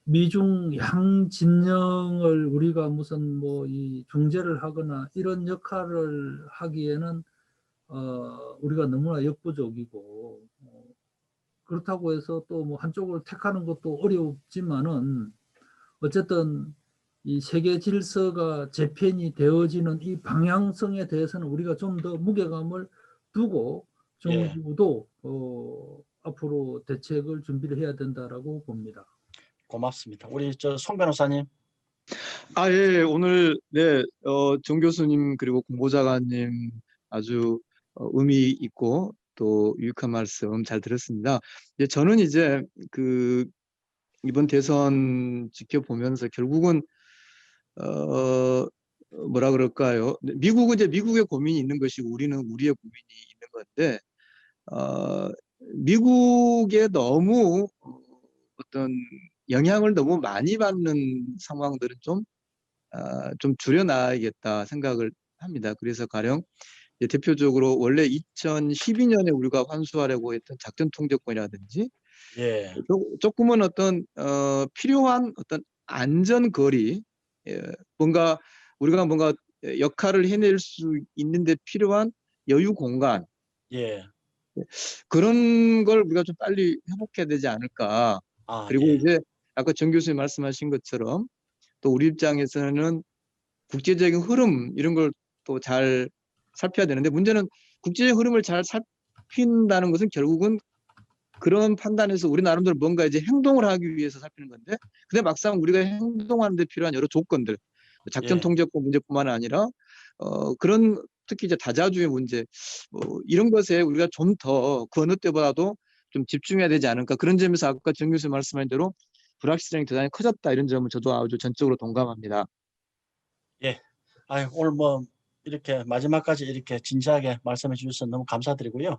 S2: 미중 양진영을 우리가 무슨 뭐 이 중재를 하거나 이런 역할을 하기에는 우리가 너무나 역부족이고 그렇다고 해서 또 뭐 한쪽을 택하는 것도 어렵지만은 어쨌든 이 세계 질서가 재편이 되어지는 이 방향성에 대해서는 우리가 좀 더 무게감을 두고 정부도 앞으로 대책을 준비를 해야 된다라고 봅니다.
S1: 고맙습니다. 우리 송 변호사님.
S4: 예, 오늘 정 교수님 그리고 공보자관님 아주 의미 있고 또 유익한 말씀 잘 들었습니다. 저는 이제 그 이번 대선 지켜보면서 결국은 뭐라 그럴까요? 미국은 이제 미국의 고민이 있는 것이고 우리는 우리의 고민이 있는 건데 미국에 너무 어떤 영향을 너무 많이 받는 상황들은 좀 줄여놔야겠다 생각을 합니다. 그래서 가령 이제 대표적으로 원래 2012년에 우리가 환수하려고 했던 작전 통제권이라든지
S1: 예,
S4: 조금은 어떤 필요한 어떤 안전거리, 뭔가 우리가 뭔가 역할을 해낼 수 있는데 필요한 여유 공간,
S1: 예,
S4: 그런 걸 우리가 좀 빨리 회복해야 되지 않을까.
S1: 아,
S4: 그리고
S1: 예,
S4: 이제 아까 정 교수님 말씀하신 것처럼 또 우리 입장에서는 국제적인 흐름 이런 걸 또 잘 살펴야 되는데 문제는 국제적 흐름을 잘 살핀다는 것은 결국은 그런 판단에서 우리 나름대로 뭔가 이제 행동을 하기 위해서 살피는 건데 근데 막상 우리가 행동하는 데 필요한 여러 조건들 작전
S1: 예,
S4: 통제권 문제뿐만 아니라 그런 특히 이제 다자주의 문제 이런 것에 우리가 좀 더 그 어느 때보다도 좀 집중해야 되지 않을까 그런 점에서 아까 정 교수님 말씀하신 대로 불확실성이 대단히 커졌다 이런 점은 저도 아주 전적으로 동감합니다.
S1: 예. 아유, 오늘 뭐 이렇게 마지막까지 이렇게 진지하게 말씀해 주셔서 너무 감사드리고요.